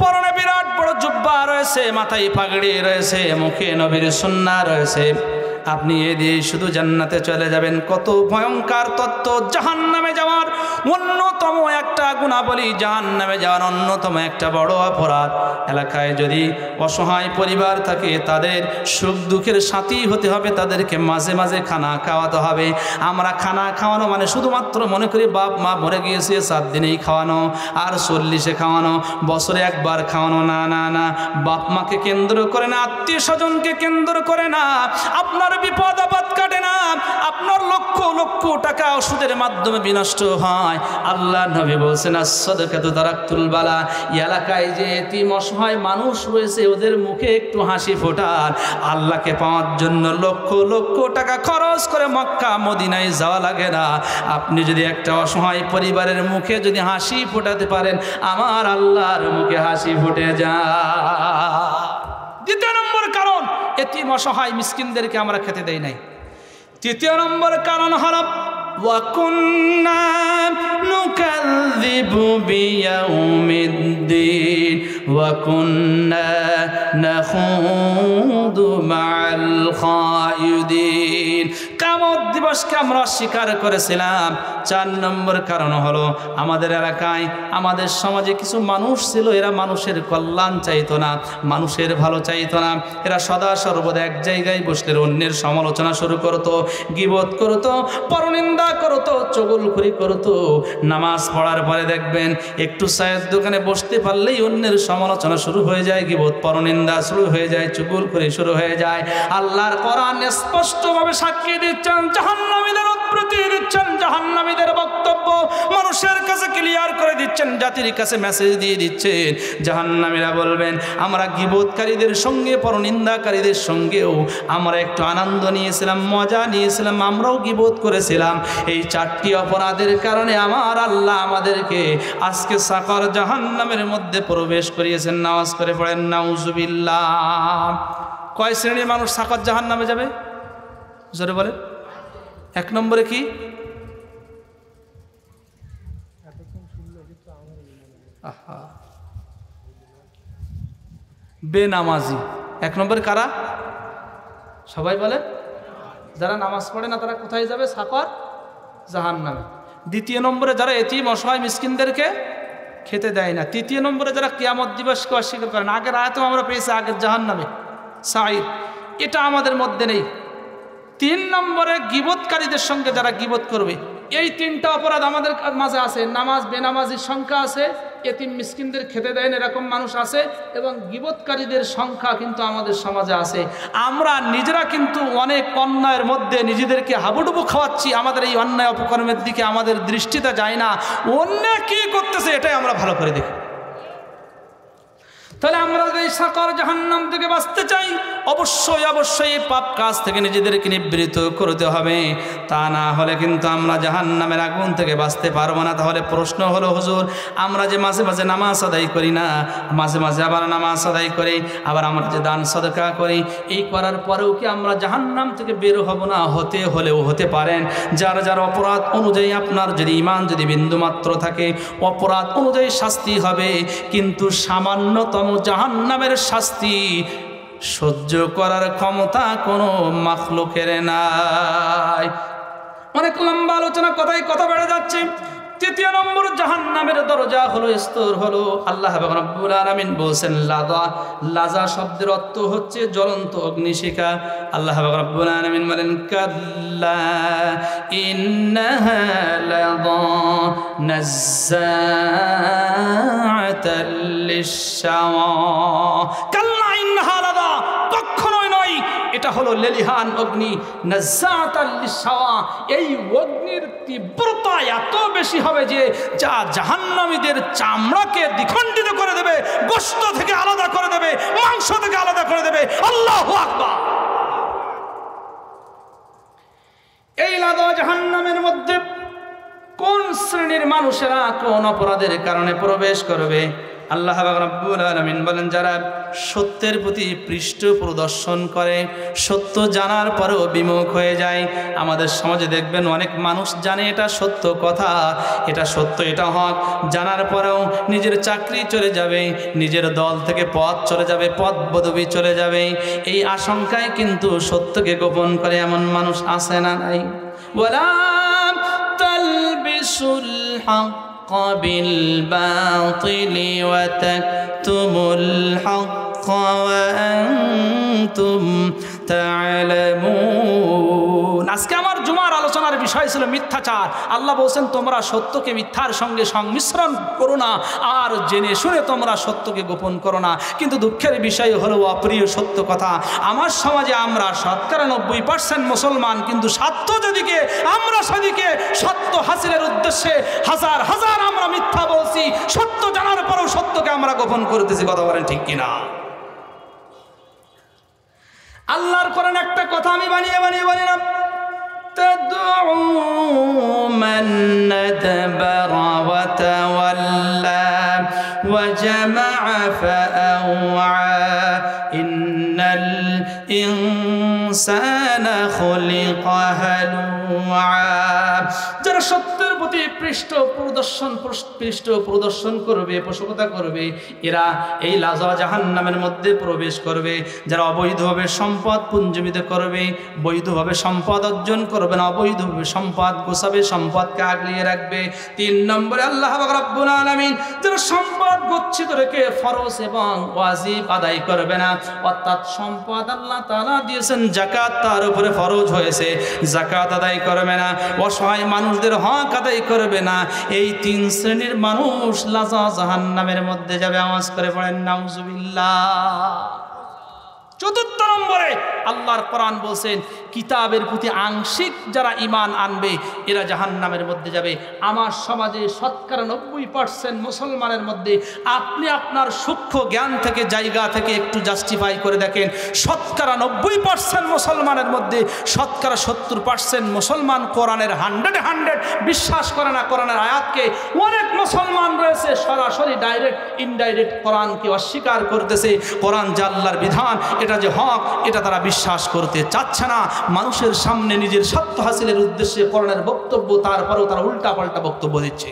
পরনে বিরাট বড় জুব্বা রয়েছে, মাথায় পাগড়ি রয়েছে, মুখে নবীর সুন্নাহ রয়েছে, আপনি এ দিয়ে শুধু জান্নাতে চলে যাবেন। কত ভয়ঙ্কর তত্ত্ব! জাহান্নামে যাওয়ার অন্যতম একটা গুণাবলী, জাহান্নামে যাওয়ার অন্যতম একটা বড় অপরাধ। এলাকায় যদি অসহায় পরিবার থাকে, তাদের সুখ দুঃখের সাথী হতে হবে, তাদেরকে মাঝে মাঝে খানা খাওয়াতে হবে। আমরা খানা খাওয়ানো মানে শুধুমাত্র মনে করি বাপ মা মরে গিয়েছে 7 দিনেই খাওয়ানো, আর 40-এ খাওয়ানো, বছরে একবার খাওয়ানো। না না না, বাপ মাকে কেন্দ্র করে না, আত্মীয় স্বজনকে কেন্দ্র করে না, আপনার বিপদ আপদ কাটে না, আপনার লক্ষ লক্ষ টাকা ওষুধের মাধ্যমে বিনষ্ট হয়। আল্লাহ নবী বলছেন, as-সাদাকাতু তারাক্তুল বালা, এলাকায় যে এতিম অসহায় মানুষ রয়েছে ওদের মুখে একটু হাসি ফোটান। আল্লাহকে পাওয়ার জন্য লক্ষ লক্ষ টাকা খরচ করে মক্কা মদিনায় যাওয়া লাগে না। আপনি যদি একটা অসহায় পরিবারের মুখে যদি হাসি ফোটাতে পারেন, আমার আল্লাহর মুখে হাসি ফুটে যায়। দ্বিতীয় নম্বর কারণ, এতিম অসহায় মিসকিনদেরকে আমরা খেতে দেই নাই। তৃতীয় নম্বর কারণ হল ওয়াকুন্না নুকাযযিবু বিয়াউমিদ্দিন ওয়াকুন্না নাখুদু মাআল খায়িদিন। কিয়ামত দিবসকে আমরা অস্বীকার করেছিলাম। 4 নম্বর কারণ হলো আমাদের এলাকায়, আমাদের সমাজে কিছু মানুষ ছিল, এরা মানুষের কল্যাণ চাইতো না, মানুষের ভালো চাইতো না। এরা সদা সর্বদা এক জায়গায় বসলে অন্যের সমালোচনা শুরু করতো, গীবত করতো, পরনিন্দা করতো, চগলখড়ি করতো। নামাজ পড়ার পরে দেখবেন একটু চায়ের দোকানে বসতে পারলেই অন্যের সমালোচনা শুরু হয়ে যায়, গীবত পরনিন্দা শুরু হয়ে যায়, চগলখড়ি শুরু হয়ে যায়। আল্লাহর কোরআন স্পষ্টভাবে সাক্ষী দিচ্ছেন, জাহান্নামীদের উৎপত্তি দিচ্ছেন, জাহান্নামীদের বক্তব্য মানুষের কাছে ক্লিয়ার করে দিচ্ছেন, জাতির কাছে মেসেজ দিয়ে দিচ্ছেন। জাহান্নামীরা বলবেন, আমরা গীবতকারীদের সঙ্গে, পরনিন্দাকারীদের সঙ্গেও আমরা একটু আনন্দ নিয়েছিলাম, মজা নিয়েছিলাম, আমরাও গীবত করেছিলাম। এই 4টি অপরাধের কারণে আমার আল্লাহ আমাদেরকে আজকে সাকর জাহান্নামের মধ্যে প্রবেশ করিয়েছেন। নামাজ করে পড়েন নাউজুবিল্লাহ। কয় শ্রেণীর মানুষ সাকর জাহান্নামে যাবে? জোরে বলে। 1 নম্বরে কি? বেনামাজি। 1 নম্বরে কারা? সবাই বলে, যারা নামাজ পড়ে না তারা কোথায় যাবে? সাকর জাহান্নামে। 2 নম্বরে যারা এতিম অসহায় মিসকিনদেরকে খেতে দেয় না। 3 নম্বরে যারা কিয়ামত দিবসকে অস্বীকার করে না। আগের আয়াতেও আমরা পেয়েছি আগের জাহান্নামে সাঈদ, এটা আমাদের মধ্যে নেই। 3 নম্বরে গীবতকারীদের সঙ্গে যারা গীবত করবে, এই 3টা অপরাধ আমাদের মাঝে আছে। নামাজ বেনামাজির সংখ্যা আছে, এতিম মিসকিনদের খেতে দেয় না এরকম মানুষ আছে, এবং গীবতকারীদের সংখ্যা কিন্তু আমাদের সমাজে আছে। আমরা নিজেরা কিন্তু অনেক অন্যায়ের মধ্যে নিজেদেরকে হাবুডুবু খাওয়াচ্ছি। আমাদের এই অন্যায় অপকর্মের দিকে আমাদের দৃষ্টিটা যায় না, অন্য কি করতেছে এটাই আমরা ভালো করে দেখি। তাহলে আমরা যদি সাকর জাহান্নাম থেকে বাঁচতে চাই, অবশ্যই অবশ্যই এই পাপ কাজ থেকে নিজেদেরকে নিবৃত্ত করতে হবে। তা না হলে কিন্তু আমরা জাহান্নামের আগুন থেকে বাঁচতে পারবো না। তাহলে প্রশ্ন হলো, হুজুর, আমরা যে মাঝে মাঝে নামাজ আদায় করি না, মাঝে মাঝে আবার নামাজ আদায় করি, আবার আমরা যে দান সদকা করি, এই করার পরেও কি আমরা জাহান্নাম থেকে বের হব না? হতে হলেও হতে পারেন। যার যার অপরাধ অনুযায়ী আপনার যদি ঈমান যদি বিন্দুমাত্র থাকে, অপরাধ অনুযায়ী শাস্তি হবে, কিন্তু সামান্যতম জাহান্নামের শাস্তি সহ্য করার ক্ষমতা কোনো মাখলুকের নাই। অনেক লম্বা আলোচনা, কথা বেড়ে যাচ্ছে। তৃতীয় নম্বর জাহান্নামের দরজা হলো, স্তর হলো, আল্লাহ রাব্বুল আলামিন বলছেন লাযা। লাযা শব্দের অর্থ হচ্ছে জ্বলন্ত অগ্নিশিখা। আল্লাহ রাব্বুল আলামিন বলেন কাল্লা ইন্নাহা লাযা নাযাআতাল লিশ-শাওয়া। কাল্লা ইন্নাহা লাযা, কখনোই নয়, এটা হলো লেলিহান অগ্নি, নাযাআতাল লিশ-শাওয়া। এই অগ্নির তীব্রতা এত বেশি হবে যে যা জাহান্নামীদের চামড়াকে দ্বিখণ্ডিত করে দেবে, গোশত থেকে আলাদা করে দেবে, মাংস থেকে আলাদা করে দেবে। আল্লাহু আকবার। এই লাযা জাহান্নামের মধ্যে কোন শ্রেণীর মানুষেরা কোন অপরাধের কারণে প্রবেশ করবে? আল্লাহ রাব্বুল আলামিন বলেন যারা সত্যের প্রতি পৃষ্ঠ প্রদর্শন করে, সত্য জানার পরেও বিমুখ হয়ে যায়। আমাদের সমাজে দেখবেন অনেক মানুষ জানে এটা সত্য কথা, এটা সত্য, এটা হক, জানার পরেও নিজের চাকরি চলে যাবে, নিজের দল থেকে পদ চলে যাবে, পদ পদবি চলে যাবে, এই আশঙ্কায় কিন্তু সত্যকে গোপন করে এমন মানুষ আছে না নাই? ওয়ালা তালবিসুল হক بالباطل وتكتموا الحق وأنتم تعلمون। আজকে আমার জুমার আলোচনার বিষয় ছিল মিথ্যাচার। আল্লাহ বলছেন তোমরা সত্যকে মিথ্যার সঙ্গে সংমিশ্রণ করো না, আর জেনে শুনে তোমরা সত্যকে গোপন করো না। কিন্তু দুঃখের বিষয় হলো অপ্রিয় সত্য কথা। আমার সমাজে আমরা ৯০% মুসলমান, কিন্তু স্বার্থ যেদিকে আমরা সেদিকে সত্য হাসিলের উদ্দেশ্যে হাজার হাজার আমরা মিথ্যা বলছি। সত্য জানার পরেও সত্যকে আমরা গোপন করতেছি। কথা বলেন ঠিক কিনা? আল্লাহর কোরআন একটা কথা আমি বানিয়ে বলি না, তাদউ মান নাদবারা ওয়া তাওয়াল্লা ওয়া জামাআ ফাআওয়া ইন্নাল ইনসানা খুলিকা হালুআ। যারা সত্যের প্রতি পৃষ্ঠ প্রদর্শন করবে, পোষকতা করবে, এরা এই লাযা জাহান্নামের মধ্যে প্রবেশ করবে। যারা অবৈধভাবে সম্পদ পুঞ্জীবিত করবে, বৈধভাবে সম্পদ অর্জন করবে না, অবৈধভাবে সম্পদ গোছাবে, সম্পদকে আগলিয়ে রাখবে। ৩ নম্বরে আল্লাহ রাব্বুল আলামিন যারা সম্পদ গচ্ছিত রেখে ফরজ এবং ওয়াজিব আদায় করবে না, অর্থাৎ সম্পদ আল্লাহ তাআলা দিয়েছেন, যাকাত তার উপরে ফরজ হয়েছে, যাকাত আদায় করবে না, অসহায় মানুষদের হক আদায় করবে না, এই ৩ শ্রেণীর মানুষ লাযা জাহান্নামের মধ্যে যাবে। আওয়াজ করে পড়েন নাউজুবিল্লাহ। ৪র্থ নম্বরে আল্লাহর কোরআন বলছেন কিতাবের প্রতি আংশিক যারা ঈমান আনবে এরা জাহান্নামের মধ্যে যাবে। আমার সমাজে ৯০% মুসলমানের মধ্যে আপনি আপনার সূক্ষ্ম জ্ঞান থেকে জায়গা থেকে একটু জাস্টিফাই করে দেখেন, ৯০% মুসলমানের মধ্যে ৭০% মুসলমান কোরআনের 100 বিশ্বাস করে না। কোরআনের আয়াতকে অনেক মুসলমান রয়েছে সরাসরি ডাইরেক্ট ইনডাইরেক্ট কোরআনকে অস্বীকার করতেছে। কোরআন যে আল্লাহর বিধান, এটা যে হক, এটা তারা বিশ্বাস করতে চাচ্ছে না। মানুষের সামনে নিজের সত্য হাসিলের উদ্দেশ্যে কোরআনের বক্তব্য, তারপরেও তারা উল্টা পাল্টা বক্তব্য দিচ্ছে।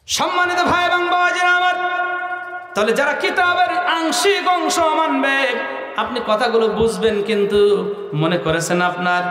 সম্মানিত ভাই এবং বাবাজিরা আমার, তাহলে যারা কিতাবের আংশিক অংশ মানবে, আপনি কথাগুলো বুঝবেন, কিন্তু মনে করেছেন আপনার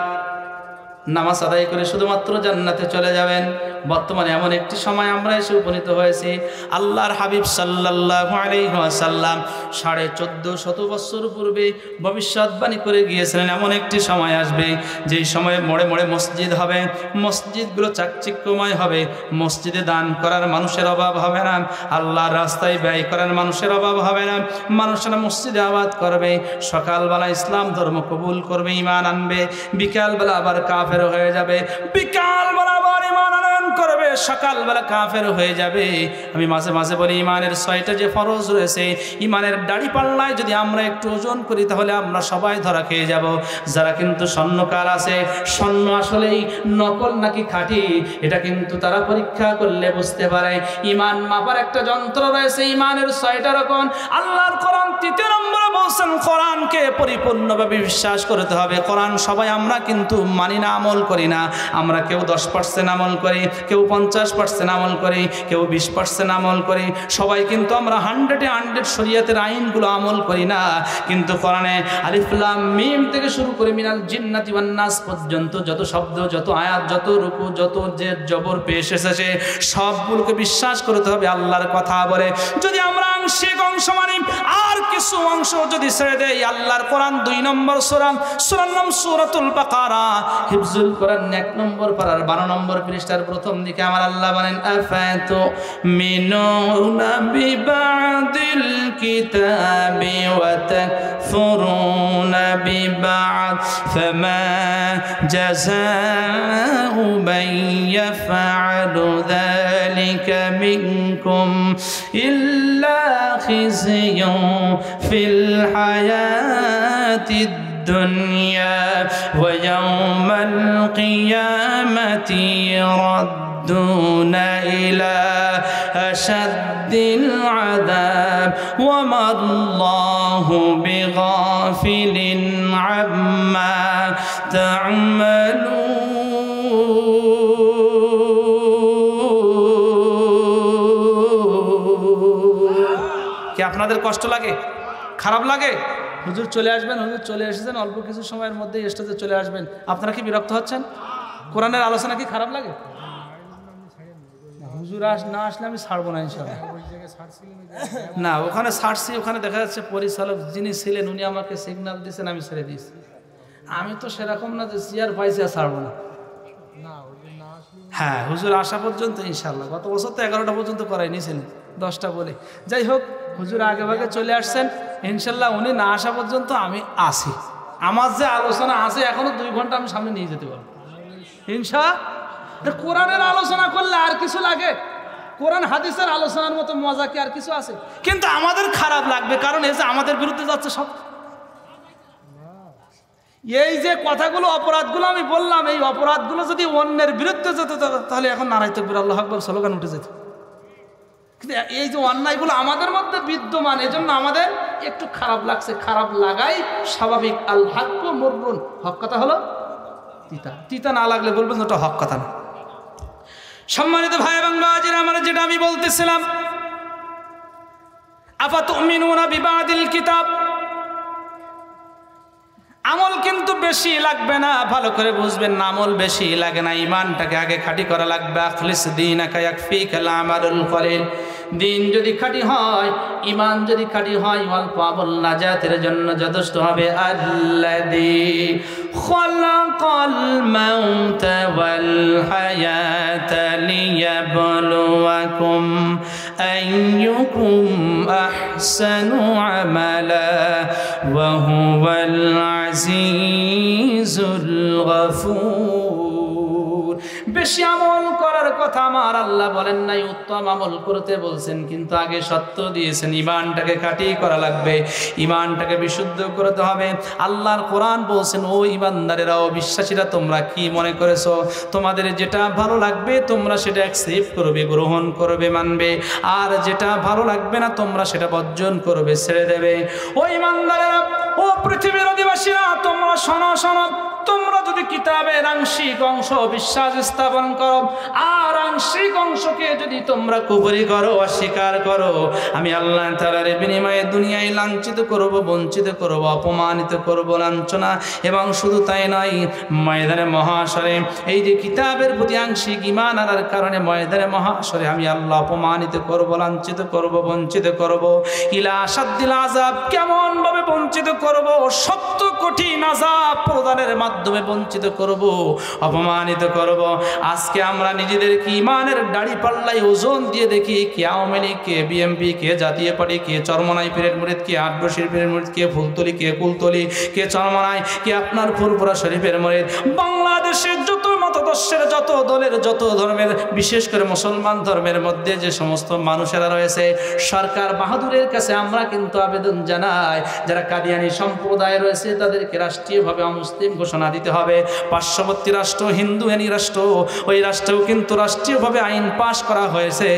নামাজ আদায় করে শুধুমাত্র জান্নাতে চলে যাবেন। বর্তমানে এমন একটি সময় আমরা এসে উপনীত হয়েছি, আল্লাহর হাবিব সাল্লাল্লাহু আলাইহি ওয়াসাল্লাম 1450 বছর পূর্বে ভবিষ্যৎবাণী করে গিয়েছিলেন এমন একটি সময় আসবে যেই সময়ে মোড়ে মোড়ে মসজিদ হবে, মসজিদগুলো চাকচিক্যময় হবে, মসজিদে দান করার মানুষের অভাব হবে না, আল্লাহর রাস্তায় ব্যয় করার মানুষের অভাব হবে না, মানুষেরা মসজিদে আবাদ করবে, সকালবেলা ইসলাম ধর্ম কবুল করবে, ঈমান আনবে, বিকালবেলা আবার কাফের হয়ে যাবে, বিকালবেলা আবার ঈমান আনয়ন করবে, সকালবেলা কাফের হয়ে যাবে। আমি মাঝে মাঝে বলি ঈমানের 6টা যে ফরজ রয়েছে, ঈমানের দাড়ি পাল্লায় যদি আমরা একটু ওজন করি তাহলে আমরা সবাই ধরা খেয়ে যাব। যারা কিন্তু স্বর্ণকার আছে, স্বর্ণ আসলেই নকল নাকি খাঁটি এটা কিন্তু তারা পরীক্ষা করলে বুঝতে পারে। ঈমান মাপার একটা যন্ত্র রয়েছে, ঈমানের 6টা রকম। আল্লাহর কোরআন 3 নম্বরে বলছেন কোরআনকে পরিপূর্ণভাবে বিশ্বাস করতে হবে। কোরআন সবাই আমরা কিন্তু মানি না, আমল করি না। আমরা কেউ 10% আমল করি, কেউ 50% আমল করে, কেউ 20% আমল করে। সবাই কিন্তু আমরা 100 শরীয়তের আইনগুলো আমল করি না। কিন্তু কোরআনে আলিফ লাম মিম থেকে শুরু করে মিনাল জিন্নাতি ওয়ান নাস পর্যন্ত যত শব্দ, যত আয়াত, যত রুকু, যত যে জবর পেশ এসেছে সবগুলোকে বিশ্বাস করতে হবে আল্লাহর কথা বলে। যদি আমরা আংশিক অংশ মানি আর কিছু অংশ যদি ছেড়ে দেই, আল্লাহর কোরআন 2 নম্বর সূরা, সূরার নাম সূরাতুল বাকারা, হিফজুল কোরআন 1 নম্বর পারার 12 নম্বর পৃষ্ঠার প্রথম দিকে আমার আল্লাহ বলেন আফাতু মিনুনা বিবাদিল কিতাবি ওয়া তাকফুরুনা বিবাদ ফামা জাযাউ মান ইয়াফআলু যালিকা মিনকুম ইল্লা খিzyun ফিল হায়াতিদ দুনিয়া ওয়া ইয়াওমাল কিয়ামাতি يردون إلى أشد العذاب وما الله بغافل عما تعملون। কি আপনাদের কষ্ট লাগে, খারাপ লাগে? হুজুর চলে আসবেন, হুজুর চলে এসেছেন, অল্প কিছু সময়ের মধ্যে স্টেজে চলে আসবেন, আপনারা কি বিরক্ত হচ্ছেন? কোরআনের আলোচনা কি খারাপ লাগে? হুজুর না আসলে আমি ছাড়বো না ইনশাআল্লাহ। না, ওখানে ছাড়ছি, ওখানে দেখা যাচ্ছে পরিচালক যিনি ছিলেন উনি আমাকে সিগন্যাল দিয়েছেন, আমি ছেড়ে দিয়েছি। আমি তো সেরকম না যে চেয়ার পাইছি আর ছাড়বো না। হ্যাঁ, হুজুর আসা পর্যন্ত ইনশাআল্লাহ। গত বছর তো 11টা পর্যন্ত করাই নিয়েছেন, 10টা বলে। যাই হোক, হুজুর আগে ভাগে চলে আসছেন ইনশাআল্লাহ। উনি না আসা পর্যন্ত আমি আসি। আমার যে আলোচনা আছে এখনো 2 ঘন্টা আমি সামনে নিয়ে যেতে পারবো ইনশাআল্লাহ। কোরআনের আলোচনা করলে আর কিছু লাগে? কোরআন হাদিসের আলোচনার মতো মজা কি আর কিছু আছে? কিন্তু আমাদের খারাপ লাগবে, কারণ এই যে আমাদের বিরুদ্ধে যাচ্ছে সব। এই যে কথাগুলো, অপরাধগুলো আমি বললাম, এই অপরাধগুলো যদি অন্যের বিরুদ্ধে যেত তাহলে এখন নারায়ে তাকবীর আল্লাহু আকবার স্লোগান উঠে যেত। কিন্তু এই যে অন্যায়গুলো আমাদের মধ্যে বিদ্যমান, এজন্য আমাদের একটু খারাপ লাগছে। খারাপ লাগাই স্বাভাবিক। আল হাক্কু মুররুন, হক কথা হলো তিতা। তিতা না লাগলে বলবেন ওটা হক কথা না। সম্মানিত ভাই এবং বাজিরা, আমার যেটা আমি বলতেছিলাম, আফাতুমিনুনা বিবাদিল কিতাব, আমল কিন্তু বেশি লাগবে না, ভালো করে বুঝবেন না। আমল বেশি লাগে না, ইমানটাকে আগে খাঁটি করা লাগবে। আখলিস দীনাকা ইয়াকফিকাল আমালুল কলিল। দিন যদি খাঁটি হয়, ইমান যদি খাঁটি হয়, অল্প আমল নাজাতের জন্য যথেষ্ট হবে। আল্লাযী খালাকাল মাউতা ওয়াল হায়াতা লিয়াবলুয়াকুম আইয়ুকুম আহসানু আমালা ওয়া হুয়াল আজিজুল গফুর। বেশি আমল করার কথা আমার আল্লাহ বলেন নাই, উত্তম আমল করতে বলছেন, কিন্তু আগে সত্য দিয়েছেন। ইমানটাকে খাঁটি করা লাগবে, ইমানটাকে বিশুদ্ধ করতে হবে। আল্লাহর কোরআন বলছেন, ও ইমানদারেরা, ও বিশ্বাসীরা, তোমরা কি মনে করেছো তোমাদের যেটা ভালো লাগবে তোমরা সেটা অ্যাকসেপ্ট করবে, গ্রহণ করবে, মানবে, আর যেটা ভালো লাগবে না তোমরা সেটা বর্জন করবে, ছেড়ে দেবে। ও ইমানদারেরা, ও পৃথিবীর অধিবাসীরা, তোমরা শোনো শোনো, তোমরা যদি কিতাবের আংশিক অংশ বিশ্বাস স্থাপন করো আর আংশিক অংশকে যদি তোমরা কুফরি করো, অস্বীকার করো, আমি আল্লাহ তাআলার বিনিময়ে দুনিয়ায় লাঞ্ছিত করব, বঞ্চিত করব, অপমানিত করব, লাঞ্ছনা। এবং শুধু তাই নয়, ময়দানে মহাশরে এই যে কিতাবের প্রতি আংশিক ঈমান আনার কারণে ময়দানে মহাশরে আমি আল্লাহ অপমানিত করব, লাঞ্ছিত করব, বঞ্চিত করব। ইলা আশাদ্দিল আযাব, কেমন ভাবে বঞ্চিত করব? সত্য কঠিন আযাব প্রদানের মাধ্যমে বঞ্চিত করব, অপমানিত করব। আজকে আমরা নিজেদেরকে ইমানের দাড়ি পাল্লাই ওজন দিয়ে দেখি, কে আওয়ামী লীগ, কে বিএমপি, কে জাতীয় পার্টি, কে চরমনাই পীরের মুরিদ, কে আটবশির পীরের মুরিদ, কে ফুলতলি, কে কুলতলি, কে চরমনাই, কে আপনার ফুরফুরা শরীফের মুরিদ। বাংলাদেশের যত মতাদর্শের, যত দলের, যত ধর্মের, বিশেষ করে মুসলমান ধর্মের মধ্যে যে সমস্ত মানুষেরা রয়েছে, সরকার বাহাদুরের কাছে আমরা কিন্তু আবেদন জানাই, যারা কাদিয়ানী সম্প্রদায় রয়েছে তাদেরকে রাষ্ট্রীয়ভাবে অমুসলিম ঘোষণা দিতে হবে। পার্শ্ববর্তী রাষ্ট্র হিন্দুয়ানি রাষ্ট্র, ওই রাষ্ট্রেও কিন্তু রাষ্ট্রীয়ভাবে আইন পাশ করা হয়েছে,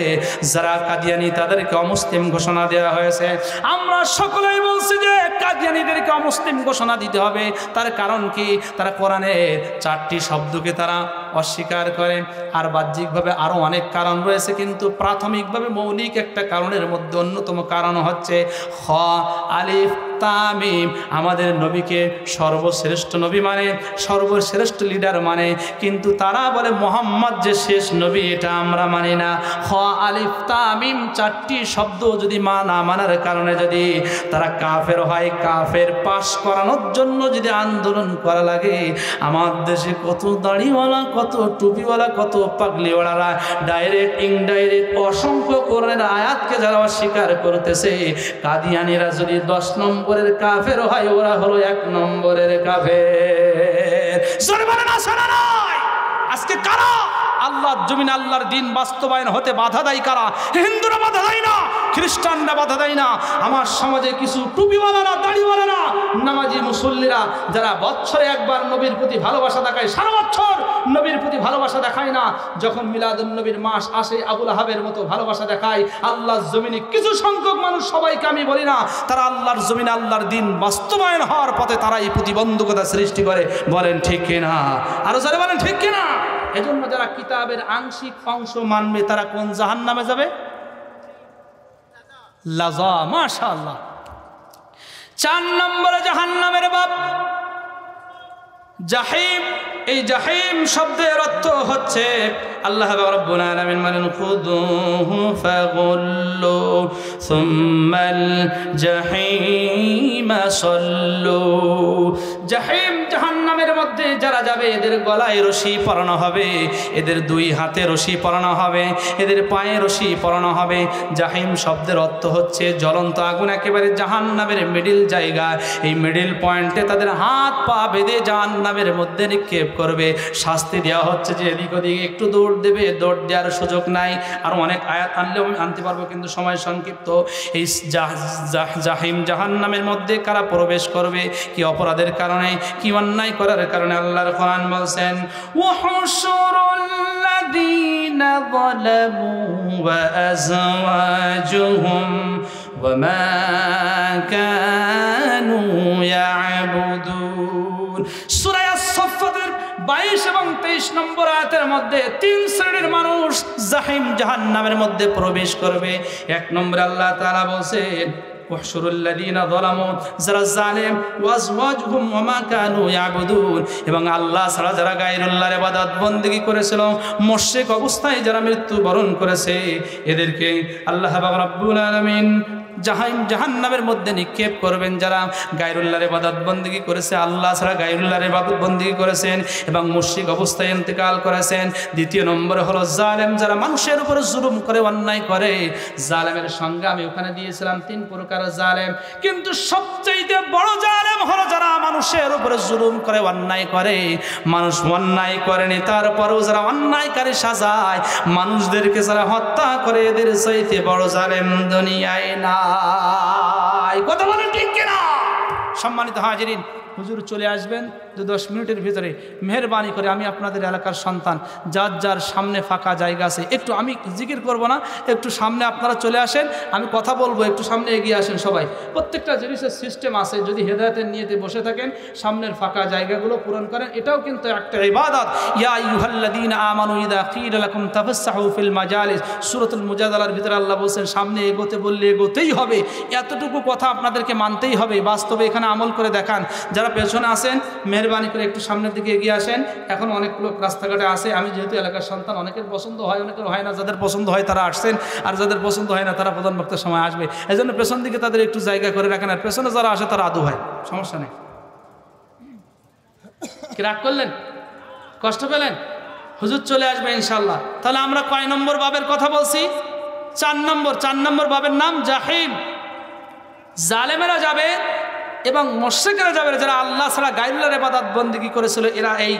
যারা কাদিয়ানী তাদেরকে অমুসলিম ঘোষণা দেওয়া হয়েছে। আমরা সকলেই বলছি যে কাদিয়ানীদেরকে অমুসলিম ঘোষণা দিতে হবে। তার কারণ কি? তারা কোরআনের 4টি শব্দকে তারা অস্বীকার করে। আর বাহ্যিকভাবে আরও অনেক কারণ রয়েছে, কিন্তু প্রাথমিকভাবে মৌলিক একটা কারণের মধ্যে অন্যতম কারণ হচ্ছে খ আলিফ তামিম, আমাদের নবীকে সর্বশ্রেষ্ঠ নবী মানে, সর্বশ্রেষ্ঠ লিডার মানে, কিন্তু তারা বলে মোহাম্মদ যে শেষ নবী, এটা আমরা মানি না। খ আলিফ তামিম চারটি শব্দ যদি না মানার কারণে যদি তারা কাফের হয়, কাফের পাশ করানোর জন্য যদি আন্দোলন করা লাগে, আমার দেশে কত দাড়িওয়ালা, কত টুপিওয়ালা, কত পাগলিওয়ালারা ডাইরেক্ট ইনডাইরেক্ট অসংখ্য কোরআনের আয়াতকে যারা অস্বীকার করতেছে, কাদিয়ানিরা যদি 10 নম্বরের কাফের হয়, ওরা হলো 1 নম্বরের কাফের। জোরে বলেন না, শোনা নয়। আজকে কারা আল্লাহর জমিন, আল্লাহর দিন বাস্তবায়ন হতে বাধা দেয়? কারা? হিন্দুরা বাধা দেয় না, খ্রিস্টানরা বাধা দেয় না, আমার সমাজে কিছু টুপিওয়ালারা, দাড়িওয়ালারা, নামাজি মুসল্লিরা যারা বছরে একবার নবীর প্রতি ভালোবাসা দেখায়, সারা বছর নবীর প্রতি ভালোবাসা দেখায় না, যখন মিলাদুন নবীর মাস আসে আবুল আহাবের মতো ভালোবাসা দেখায়। আল্লাহর জমিনে কিছু সংখ্যক মানুষ, সবাইকে আমি বলি না, তারা আল্লাহর জমিনে আল্লাহর দিন বাস্তবায়ন হওয়ার পথে তারা এই প্রতিবন্ধকতা সৃষ্টি করে। বলেন ঠিক কিনা? আরো যারা বলেন ঠিক কিনা? এজন্য যারা কিতাবের আংশিক অংশ মানবে তারা কোন জাহান্নামে যাবে? লাজা, মাশাআল্লাহ। 4 নম্বরে জাহান্নামের বাপ জাহিম। এই জাহিম শব্দের অর্থ হচ্ছে, আল্লাহ রাব্বুল আলামিন বলেন খুযুহু ফাগুল্লু সুম্মাল জাহিম সাল্লু। জাহিম জাহান্নামের মধ্যে যারা যাবে, এদের গলায় রশি পরানো হবে, এদের 2 হাতে রশি পরানো হবে, এদের পায়ে রশি পরানো হবে। জাহিম শব্দের অর্থ হচ্ছে জ্বলন্ত আগুন, একেবারে জাহান্নামের মিডিল জায়গা। এই মিডিল পয়েন্টে তাদের হাত পা বেঁধে জাহান্নামের মধ্যে নিক্ষেপ করবে। শাস্তি দেওয়া হচ্ছে যে এদিক ওদিক একটু দৌড় দেবে, দৌড় দেওয়ার সুযোগ নাই। আর অনেক আয়াত আনলেও আমি আনতে পারবো, কিন্তু সময় সংক্ষিপ্ত। এই জাহিম জাহান্নামের মধ্যে কারা প্রবেশ করবে? কি অপরাধের কারণে, কি অন্যায় করার কারণে? আল্লাহর কোরআন বলছেন ওয়াহুশুরুল্লাযীনা যালামু ওয়া আযওয়াজুহুম ওয়া মা কানু ইয়াবুদুন। সূরা আস-সাফফাতের 22 এবং 23 নম্বর আয়াতের মধ্যে 3 শ্রেণীর মানুষ জাহিম জাহান্নামের মধ্যে প্রবেশ করবে। 1 নম্বরে আল্লাহ তাআলা বলেন ওয়াহশুরুল্লাযীনা যালামু, যারা জালেম, ওয়াজওয়াজহুম ওয়া মা কানু ইয়াবুদুন, এবং আল্লাহ ছাড়া যারা গায়রুল্লাহর ইবাদত বندگی করেছিল, মুশরিক অবস্থায় যারা মৃত্যুবরণ করেছে, এদেরকে আল্লাহ রাব্বুল আলামিন জাহান্নামের মধ্যে নিক্ষেপ করবেন। যারা গায়রুল্লাহর ইবাদত বندگی করেছে, আল্লাহ ছাড়া গায়রুল্লাহর ইবাদত বندگی করেছেন এবং মুশরিক অবস্থায় ইন্তেকাল করেছেন। 2 নম্বরে হলো জালেম, যারা মানুষের উপরে জুলুম করে, অন্যায় করে। জালেমের সঙ্গে আমি ওখানে দিয়েছিলাম 3 প্রকার জালেম, কিন্তু সবচেয়ে বড় জালেম হলো যারা মানুষের উপরে জুলুম করে, অন্যায় করে। মানুষ অন্যায় করেনি, তারপরেও যারা অন্যায়কারী সাজায়, মানুষদেরকে যারা হত্যা করে, এদের চাইতে বড় জালেম দুনিয়ায় না। কথা বলেন ঠিক কিনা? সম্মানিত হাজিরিন, হুজুর চলে আসবেন 10 মিনিটের ভিতরে। মেহরবানি করে, আমি আপনাদের এলাকার সন্তান, যার যার সামনে ফাঁকা জায়গা আছে, একটু আমি জিকির করব না, একটু সামনে আপনারা চলে আসেন, আমি কথা বলবো, একটু সামনে এগিয়ে আসেন সবাই। প্রত্যেকটা জিনিসের সিস্টেম আছে, যদি হেদায়েতের নিয়তে বসে থাকেন, সামনের ফাঁকা জায়গাগুলো পূরণ করেন, এটাও কিন্তু একটা ইবাদত। ইয়া আইয়ুহাল্লাযীনা আমানু ইযা কিলা লাকুম তাফাসসাহু ফিল মাজালিস, সূরাতুল মুজাদালার ভিতরে আল্লাহ বলেন সামনে এগোতে বললে এগোতেই হবে। এতটুকু কথা আপনাদেরকে মানতেই হবে, বাস্তবে এখানে আমল করে দেখান। যারা পেছনে আসেন, মেহরবানি করে একটু সামনের দিকে এগিয়ে আসেন। এখন অনেক লোক রাস্তাঘাটে আসে, আমি যেহেতু এলাকার সন্তান, অনেকের পছন্দ হয়, অনেকের হয় না। যাদের পছন্দ হয় তারা আসছেন, আর যাদের পছন্দ হয় না তারা প্রধান বক্তার সময় আসবে। এই জন্য পেছন দিকে তাদের একটু জায়গা করে রাখেন, আর পেছনে যারা আসে তারা আদু হয়, সমস্যা নেই। কি রাগ করলেন? কষ্ট পেলেন? হুজুর চলে আসবে ইনশাল্লাহ। তাহলে আমরা কয় নম্বর বাবের কথা বলছি? 4 নম্বর। 4 নম্বর বাবের নাম জাহিম। জালেমেরা যাবে এবং মুশরিকরা যাবে, যারা আল্লাহ ছাড়া গায়রুল্লাহর ইবাদত বندگی করেছিল, এরা এই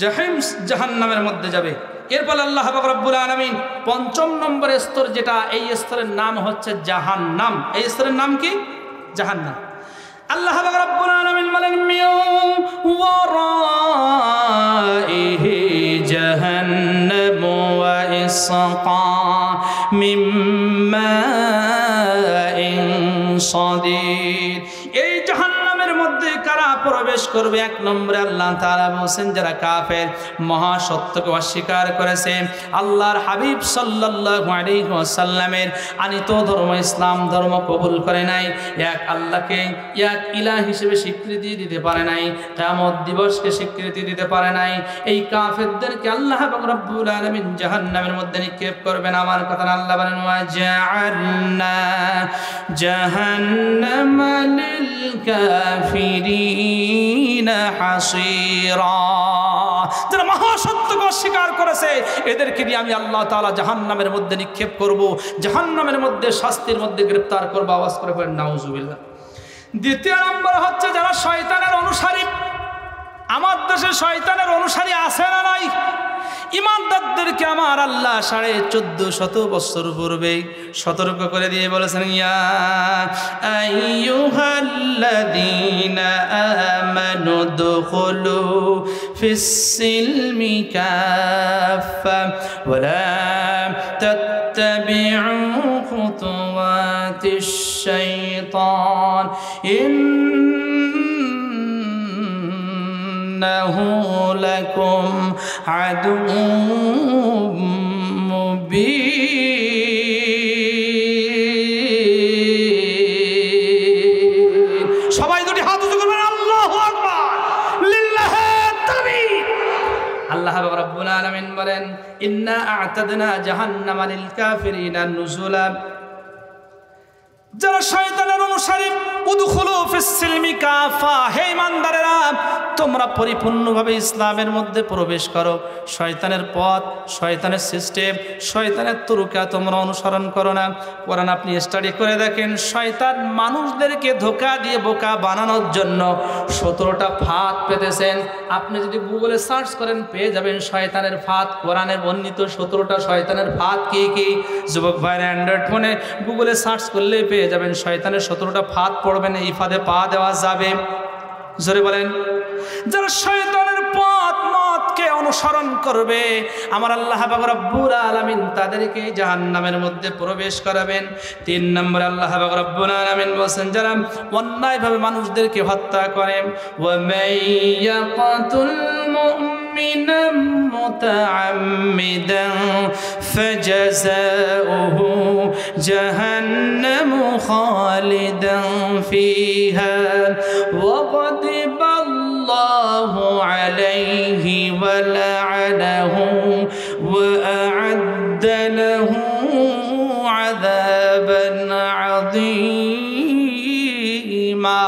জাহিম জাহান্নামের মধ্যে যাবে। এরপর আল্লাহ রাব্বুল আলামিন 5ম নম্বর স্তর, যেটা এই স্তরের নাম হচ্ছে জাহান্নাম। এই স্তরের নাম কি? জাহান্নাম। আল্লাহ রাব্বুল আলামিন বলেন মিন ওয়ারাইহি জাহান্নাম ওয়া ইসকা মিন মাইন সাদীদ। এই জাহান্নামের মধ্যে কারা প্রবেশ করবে। এক নম্বরে আল্লাহ তাআলা বলেন যারা কাফের, মহাসত্যকে অস্বীকার করেছে, আল্লাহর হাবিব সাল্লাল্লাহু আলাইহি ওয়াসাল্লামের আনিত ধর্ম ইসলাম ধর্ম কবুল করে নাই, এক আল্লাহকে এক ইলাহ হিসেবে স্বীকৃতি দিতে পারে নাই, কিয়ামত দিবসকে স্বীকৃতি দিতে পারে নাই, এই কাফেরদেরকে আল্লাহ রাব্বুল আলামিন জাহান্নামের মধ্যে নিক্ষেপ করবেন। আমার কথা আল্লাহ বলেন ওয়া জাআলনা জাহান্নামা লিল কাফিরিনা হাসীরা। যারা মহাসত্যকে অস্বীকার করেছে এদেরকে দিয়ে আমি আল্লাহ তাআলা জাহান্নামের মধ্যে নিক্ষেপ করব, জাহান্নামের মধ্যে শাস্তির মধ্যে গ্রেফতার করব। আওয়াজ করে বলেন নাউজুবিল্লাহ। দ্বিতীয় নম্বর হচ্ছে যারা শয়তানের অনুসারী। আমার দেশে শয়তানের অনুসারী আছে না নাই? ইমানদারদেরকে আমার আল্লাহ 1450 বছর পূর্বে সতর্ক করে দিয়ে বলেছেন ইয়া আইয়ুহাল্লাযীনা আমানু দুখুলু ফিস-সিলমি কাফা ওয়া লা তাত্তাবিউ খুতুওয়াতিশ শাইতান ইন্নাহু লাকুম আদুউম মুবিন। সবাই দুটি হাত উঁচু করবেন, আল্লাহু আকবার, লিল্লাহি তাকবীর। আল্লাহ রাব্বুল আলামিন বলেন ইন্না আ'তাদনা জাহান্নামা লিল কাফিরিনা নুজুলা। যারা শয়তানের অনুসারী, উদখুলু ফিস-সিলমি কাফা, হে ইমানদারেরা তোমরা পরিপূর্ণভাবে ইসলামের মধ্যে প্রবেশ করো। শয়তানের পথ, শয়তানের সিস্টেম, শয়তানের তরিকা তোমরা অনুসরণ করো না। কোরআন আপনি স্টাডি করে দেখেন, শয়তান মানুষদেরকে ধোঁকা দিয়ে বোকা বানানোর জন্য 17টা ফাঁদ পেতেছেন। আপনি যদি গুগলে সার্চ করেন পেয়ে যাবেন শয়তানের ফাঁদ, কোরআনে বর্ণিত 17টা শয়তানের ফাঁদ কি কি। যুবক ভাইরা অ্যান্ড্রয়েড ফোনে গুগলে সার্চ করলে পেয়ে যাবেন শয়তানের 17টা ফাঁদ পড়বেন, এই ফাঁদে পা দেওয়া যাবে। জোরে বলেন। যারা শয়তানের পথ মতকে অনুসরণ করবে আমার আল্লাহ পাক রব্বুল আলামিন তাদেরকে জাহান্নামের মধ্যে প্রবেশ করাবেন। 3 নম্বরে আল্লাহ পাক রব্বুল আলামিন বলেন যারা অন্যায়ভাবে মানুষদেরকে হত্যা করে, ওয়া মাইয়াকাতুল মুমিনাম মুতাআম্মিদান ফাজাযাউহু জাহান্নামু খালিদান ফিহা ওয়া গাদিবা আল্লাহু আলাইহি ওয়া লা'নাহু ওয়া আ'আদ্দা লাহু আযাবান আযীমা।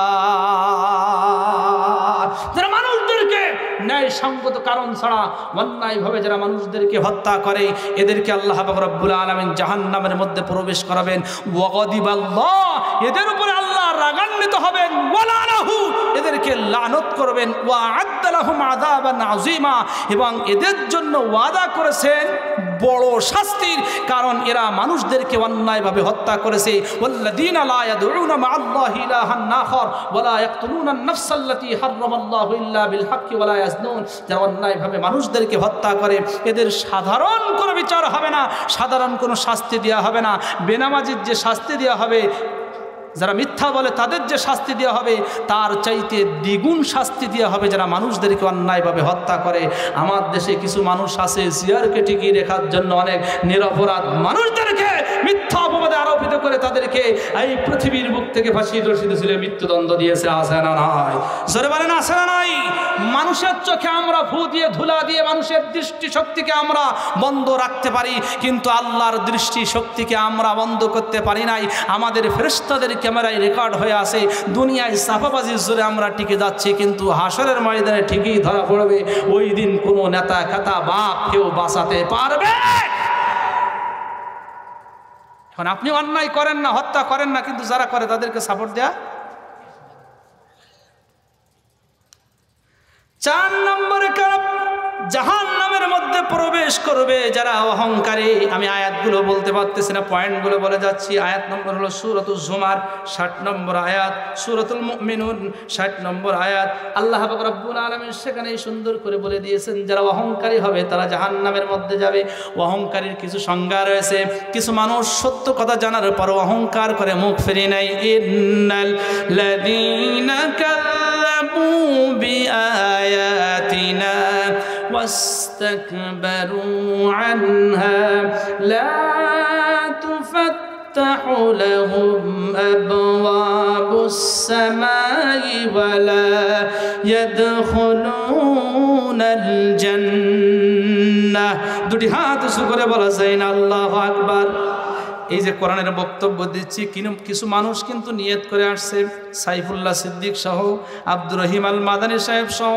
যারা মানুষদেরকে ন্যায় সঙ্গত কারণ ছাড়া অন্যায়ভাবে যারা মানুষদেরকে হত্যা করে এদেরকে আল্লাহ পাক রব্বুল আলামিন জাহান্নামের মধ্যে প্রবেশ করাবেন। ওয়া গাদিবা আল্লাহ, এদের উপরে আল্লাহ রাগান্বিত হবেন, ওয়া লা'নাহু, এদেরকে লানত করবেন, ওয়া আ'আদ্দা লাহুম আযাবান আযীমা, এবং এদের জন্য ওয়াদা করেছেন বড় শাস্তির, কারণ এরা মানুষদেরকে অন্যায়ভাবে হত্যা করেছে। ওয়াল্লাযীনা লা ইয়াদউনা মা'আল্লাহি ইলাহান আখার ওয়া লা ইয়াকতুলুনা আন-নাফসাল্লাতী হারামাল্লাহু ইল্লা বিল হাক্কি ওয়া লা ইয়াজনুন। যারা অন্যায়ভাবে মানুষদেরকে হত্যা করে এদের সাধারণ কোনো বিচার হবে না, সাধারণ কোনো শাস্তি দেওয়া হবে না। বেনামাজির যে শাস্তি দেওয়া হবে, যারা মিথ্যা বলে তাদের যে শাস্তি দেওয়া হবে তার চাইতে দ্বিগুণ শাস্তি দেওয়া হবে যারা মানুষদেরকে অন্যায়ভাবে হত্যা করে। আমার দেশে কিছু মানুষ আছে জিয়ারকে টিকিয়ে রাখার জন্য অনেক নিরপরাধ মানুষদেরকে মিথ্যা অপবাদে আরোপিত করে তাদেরকে এই পৃথিবীর বুক থেকে ফাঁসির রশি ছিল মৃত্যুদণ্ড দিয়েছে। আছে না নাই? জোরে বলেন আছে না নাই? মানুষের চোখে আমরা ফু দিয়ে ধুলা দিয়ে মানুষের দৃষ্টি শক্তিকে আমরা বন্ধ রাখতে পারি, কিন্তু আল্লাহর দৃষ্টি শক্তিকে আমরা বন্ধ করতে পারি নাই। আমাদের ফেরেশতাদের ক্যামেরায় রেকর্ড হয়ে আছে। দুনিয়ায় সাফাবাজির জোরে আমরা টিকে যাচ্ছি, কিন্তু হাসরের ময়দানে ঠিকই ধরা পড়বে। ওই দিন কোনো নেতা খাতা বাপ কেউ বাঁচাতে পারবে। এখন আপনি অন্যায় করেন না, হত্যা করেন না, কিন্তু যারা করে তাদেরকে সাপোর্ট দেয়া। 4 নম্বরে কারণ জাহান্নামের জাহান্নামের মধ্যে প্রবেশ করবে যারা অহংকারী। আমি আয়াতগুলো বলতে পারতেছি না, পয়েন্টগুলো বলে যাচ্ছি। আয়াত নম্বর হলো সূরাতুল জুমার 60 নম্বর আয়াত, সূরাতুল মুমিনুন 60 নম্বর আয়াত। আল্লাহ পাক রব্বুল আলামিন সেখানে সুন্দর করে বলে দিয়েছেন যারা অহংকারী হবে তারা জাহান্নামের মধ্যে যাবে। অহংকারীর কিছু সংজ্ঞা রয়েছে। কিছু মানুষ সত্য কথা জানার পর অহংকার করে মুখ ফিরিয়ে নেয়। ইন্নাল লাযীনা কাযযাবু বিআয়াতিনা ওয়াস্তাকবারু আনহা লা তুফাত্তাহু লাহুম আবওয়াবুস সামাই ওয়া লা ইয়াদখুলুনাল জান্নাহ। দুটি হাত উঁচু করে বলা যায় না আল্লাহু আকবার। এই যে কোরআনের বক্তব্য দিচ্ছি, কিছু মানুষ কিন্তু নিয়ত করে আসছে, সাইফুল্লাহ সিদ্দিক সহ, আব্দুর রহিম আল মাদানী সাহেব সহ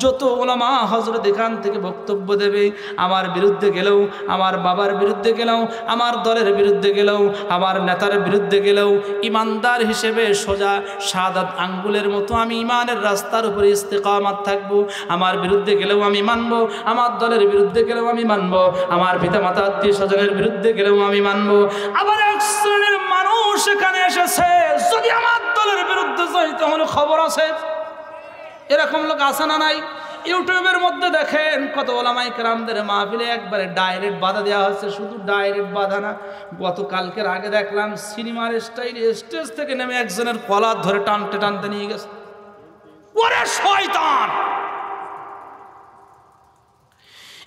যত ওলামা হযরত এখান থেকে বক্তব্য দেবে, আমার বিরুদ্ধে গেলেও, আমার বাবার বিরুদ্ধে গেলেও, আমার দলের বিরুদ্ধে গেলেও, আমার নেতার বিরুদ্ধে গেলেও ইমানদার হিসেবে সোজা শাহাদাত আঙ্গুলের মতো আমি ইমানের রাস্তার উপরে ইস্তেকামাত থাকবো। আমার বিরুদ্ধে গেলেও আমি মানব, আমার দলের বিরুদ্ধে গেলেও আমি মানব, আমার পিতামাতা আত্মীয় স্বজনের বিরুদ্ধে গেলেও আমি মানব। আবার এক শ্রেণীর মানুষ এখানে এসেছে, যদি আমার দলের বিরুদ্ধে যাই তাহলে খবর আছে। এরকম লোক আছে না নাই? ইউটিউবের মধ্যে দেখেন কত ওলামায়ে কেরামদের মাহফিলে একবারে ডাইরেক্ট বাধা দেওয়া হচ্ছে। শুধু ডাইরেক্ট বাধা না, গতকালকের আগে দেখলাম সিনেমার স্টাইলে স্টেজ থেকে নেমে একজনের কলার ধরে টানতে টানতে নিয়ে গেছে। ওরে শয়তান!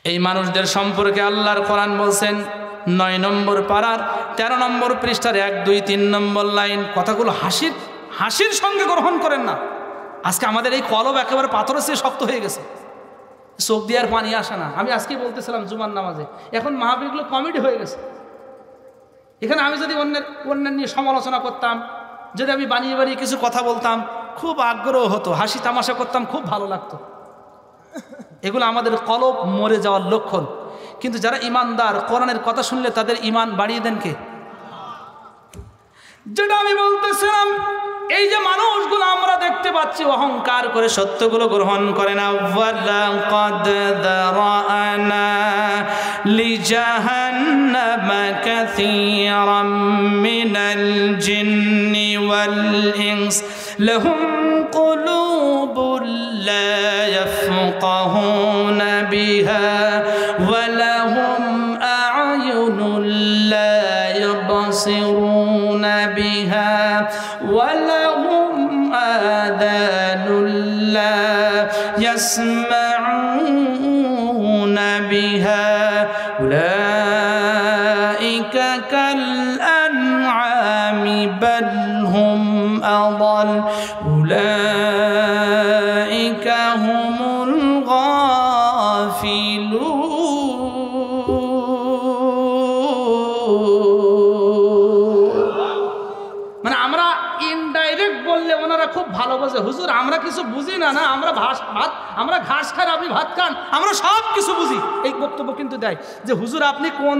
এই মানুষদের সম্পর্কে আল্লাহর কোরআন বলছেন 9 নম্বর পারার 13 নম্বর পৃষ্ঠার 1, 2, 3 নম্বর লাইন। কথাগুলো হাসির সঙ্গে গ্রহণ করেন না। আজকে আমাদের এই কলব একেবারে পাথরের চেয়ে শক্ত হয়ে গেছে, চোখ দিয়ে আর পানি আসে না। আমি আজকে বলতেছিলাম জুমার নামাজে, এখন মাহফিলগুলো কমেডি হয়ে গেছে। এখানে আমি যদি অন্যের নিয়ে সমালোচনা করতাম, যদি আমি বানিয়ে কিছু কথা বলতাম, খুব আগ্রহ হতো, হাসি তামাশা করতাম, খুব ভালো লাগতো। এগুলো আমাদের কলব মরে যাওয়ার লক্ষণ। কিন্তু যারা ইমানদার, কোরআনের কথা শুনলে তাদের ইমান বাড়িয়ে দেন কে? যেটা আমি বলতেছিলাম, এই যে মানুষগুলো আমরা দেখতে পাচ্ছি অহংকার করে সত্যগুলো গ্রহণ করে না। ওয়ালাকাদ দারানা লিজাহান্নামা কাসীরাম মিনাল জিন্নি ওয়াল ইনস লাহুম কুলুবুন লা ইয়াফকাহুনা বিহা ওয়া লাহুম আ'য়ুনুন লা يبصرون بها ولهم آذان لا يسمعون بها أولئك كالأنعام بل هم أضل أولئك هم الغافلون। ওনারা খুব ভালো বোঝে, হুজুর আমরা কিছু বুঝি না, না আমরা আমরা ঘাস খান, আপনি ভাত খান, আমরা সব কিছু বুঝি। এই বক্তব্য কিন্তু দেয় যে হুজুর আপনি কোন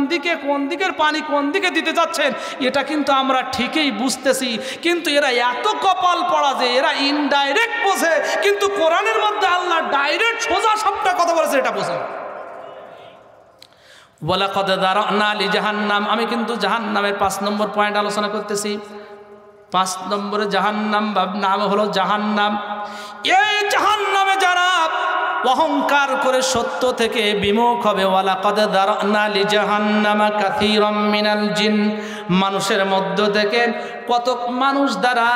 দিকের পানি কোন দিকে দিতে যাচ্ছেন এটা কিন্তু আমরা ঠিকই বুঝতেছি, কিন্তু এরা এত কপাল পড়া যে এরা ইনডাইরেক্ট বোঝে, কিন্তু কোরআনের মধ্যে আল্লাহ ডাইরেক্ট সোজা সবটা কথা বলেছে এটা বোঝে। ওয়ালাকাদ দারানা লিজাহান্নাম, আমি কিন্তু জাহান্নামের 5 নম্বর পয়েন্ট আলোচনা করতেছি। 5 নম্বরে জাহান্নাম নাম হলো জাহান্নাম। এই জাহান্নামে যারা অহংকার করে সত্য থেকে বিমুখ হবে, ওয়ালাকাদ দারানা লিজাহান্নামা কাসীরাম মিনাল জিন, মানুষের মধ্য থেকে কতক মানুষ দ্বারা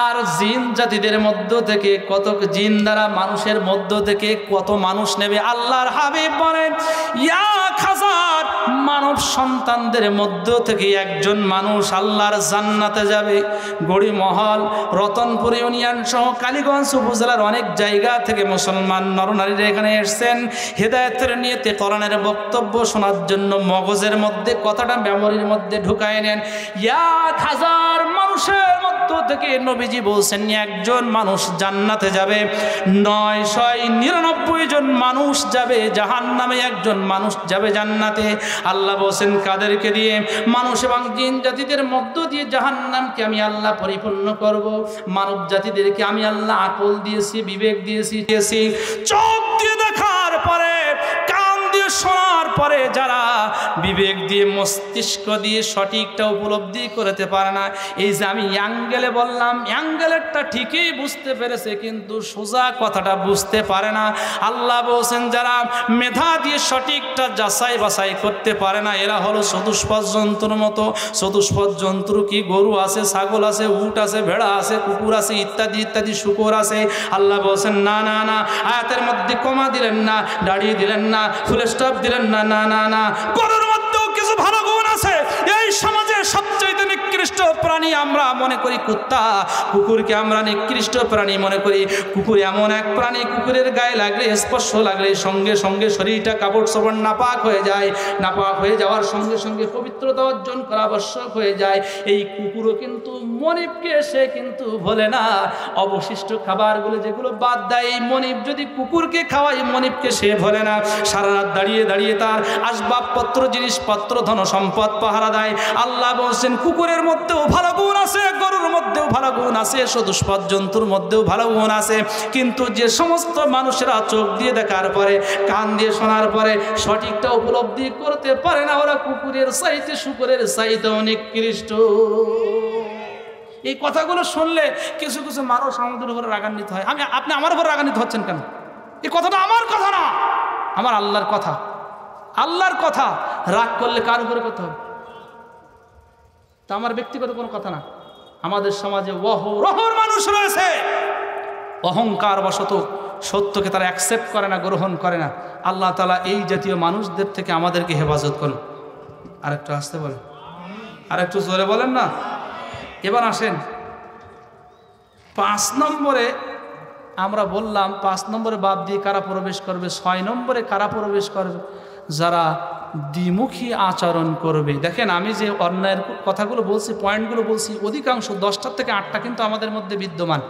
আর জিন জাতিদের মধ্য থেকে কতক জিন দ্বারা মানুষের মধ্য থেকে কত মানুষ নেবে। আল্লাহর হাবিব বলেন 1000 মানব সন্তানদের মধ্য থেকে একজন মানুষ আল্লাহর জান্নাতে যাবে। গড়িমহল, রতনপুর ইউনিয়ন সহ কালীগঞ্জ উপজেলার অনেক জায়গা থেকে মুসলমান নরনারীরা এখানে এসেছেন হেদায়েতের নিয়তে কোরআনের বক্তব্য শোনার জন্য। মগজের মধ্যে কথাটা মেমোরির মধ্যে ঢুকায় নেন। 1000 মানুষের মধ্য থেকে নবীজি বলছেন একজন মানুষ জান্নাতে যাবে, 999 জন মানুষ যাবে জাহান্নামে, একজন মানুষ যাবে জান্নাতে। আল্লাহ বলছেন কাদেরকে দিয়ে? মানুষ এবং জিন জাতিদের মধ্য দিয়ে জাহান্নামকে আমি আল্লাহ পরিপূর্ণ করব। মানব জাতিদেরকে আমি আল্লাহ আকল দিয়েছি, বিবেক দিয়েছি, চোখ দিয়ে দেখার পরে, কান দিয়ে দিয়ে শোনার পরে যারা বিবেক দিয়ে মস্তিষ্ক দিয়ে সঠিকটা উপলব্ধি করতে পারে না, এই যে আমি অ্যাঙ্গেলে বললাম, অ্যাঙ্গেলেরটা ঠিকই বুঝতে পেরেছে কিন্তু সোজা কথাটা বুঝতে পারে না। আল্লাহ বলছেন যারা মেধা দিয়ে সঠিকটা যাচাই বাছাই করতে পারে না, এরা হলো চতুষ্পদ জন্তুর মতো। চতুষ্পদ জন্তু কি? গরু আছে, ছাগল আছে, উট আছে, ভেড়া আছে, কুকুর আছে, ইত্যাদি ইত্যাদি, শুকর আছে। আল্লাহ বলছেন না না না, আয়াতের মধ্যে কমা দিলেন না, দাঁড়িয়ে দিলেন না, ফুল স্টপ দিলেন না, না না না, গরুর মধ্যেও কিছু ভালো গুণ আছে। এই সমাজে সবচেয়ে নিকৃষ্ট প্রাণী আমরা মনে করি কুত্তা, কুকুরকে আমরা নিকৃষ্ট প্রাণী মনে করি। কুকুর এমন এক প্রাণী, কুকুরের গায়ে লাগলে, স্পর্শ লাগলে সঙ্গে সঙ্গে শরীরটা কাপড় চোপড় নাপাক হয়ে যায়, নাপাক হয়ে যাওয়ার সঙ্গে সঙ্গে পবিত্রতা অর্জন করা আবশ্যক হয়ে যায়। এই কুকুরও কিন্তু মনিবকে সে কিন্তু ভোলে না। অবশিষ্ট খাবারগুলো যেগুলো বাদ দেয়, এই মনিব যদি কুকুরকে খাওয়ায়, মনিবকে সে ভোলে না। সারা রাত দাঁড়িয়ে দাঁড়িয়ে তার আসবাবপত্র, জিনিসপত্র, ধন সম্পদ পাহারা দেয়। আল্লাহ বলছেন কুকুরের মধ্যেও ভালো গুণ আছে, গরুর মধ্যেও ভালো গুণ আছে, চতুষ্পদ জন্তুর মধ্যেও ভালো গুণ আছে। কিন্তু যে সমস্ত মানুষেরা চোখ দিয়ে দেখার পরে, কান দিয়ে শোনার পরে সঠিকটা উপলব্ধি করতে পারে না, ওরা কুকুরের চাইতে, শুকুরের চাইতেও নিকৃষ্ট। এই কথাগুলো শুনলে কিছু কিছু মানুষ আমাদের উপরে রাগান্বিত হয়। আপনি আমার উপর রাগান্বিত হচ্ছেন কেন? এই কথাটা আমার কথা না, আমার আল্লাহর কথা। আল্লাহর কথা রাগ করলে কার উপরে করতে হবে? তা আমার ব্যক্তিগত কোনো কথা না। আমাদের সমাজে অহরহ মানুষ রয়েছে, অহংকার বশত সত্যকে তারা অ্যাকসেপ্ট করে না, গ্রহণ করে না। আল্লাহ তাআলা এই জাতীয় মানুষদের থেকে আমাদেরকে হেফাজত করুন। আরেকটু আসতে বলেন, আরেকটু জোরে বলেন না। এবার আসেন 5 নম্বরে। আমরা বললাম 5 নম্বরে বাদ দিয়ে কারা প্রবেশ করবে, 6 নম্বরে কারা প্রবেশ করবে? যারা দ্বিমুখী আচরণ করবে। দেখেন আমি যে অন্যায়ের কথাগুলো বলছি, পয়েন্টগুলো বলছি, অধিকাংশ 10টার থেকে 8টা কিন্তু আমাদের মধ্যে বিদ্যমান।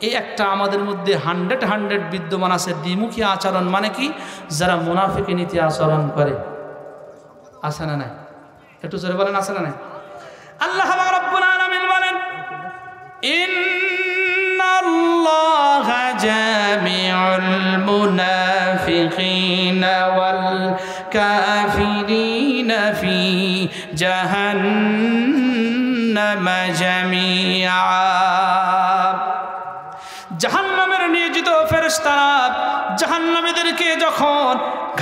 এই একটা আমাদের মধ্যে 100 বিদ্যমান আছে। দ্বিমুখী আচরণ মানে কি? যারা মুনাফিকি নীতি আচরণ করে। আছে না নাই? একটু জোরে বলেন, আছে না নাই? আল্লাহ রাব্বুল আলামিন বলেন ইন্নাল্লাহা জামিউল মুনাফিকিনা ওয়াল কাফিরিনা ফি জাহান্নামা জামিআ। জাহান্নামের নিয়োজিত ফেরেশতারা জাহান্নামীদেরকে যখন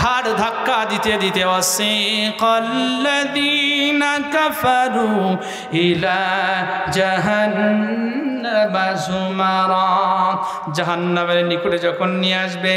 ঘাড় ধাক্কা দিতে দিতে ওয়াসিকাল্লাযীনা কাফারু ইলা জাহান্নামা যুমারা, জাহান্নামের নিকটে যখন নিয়ে আসবে,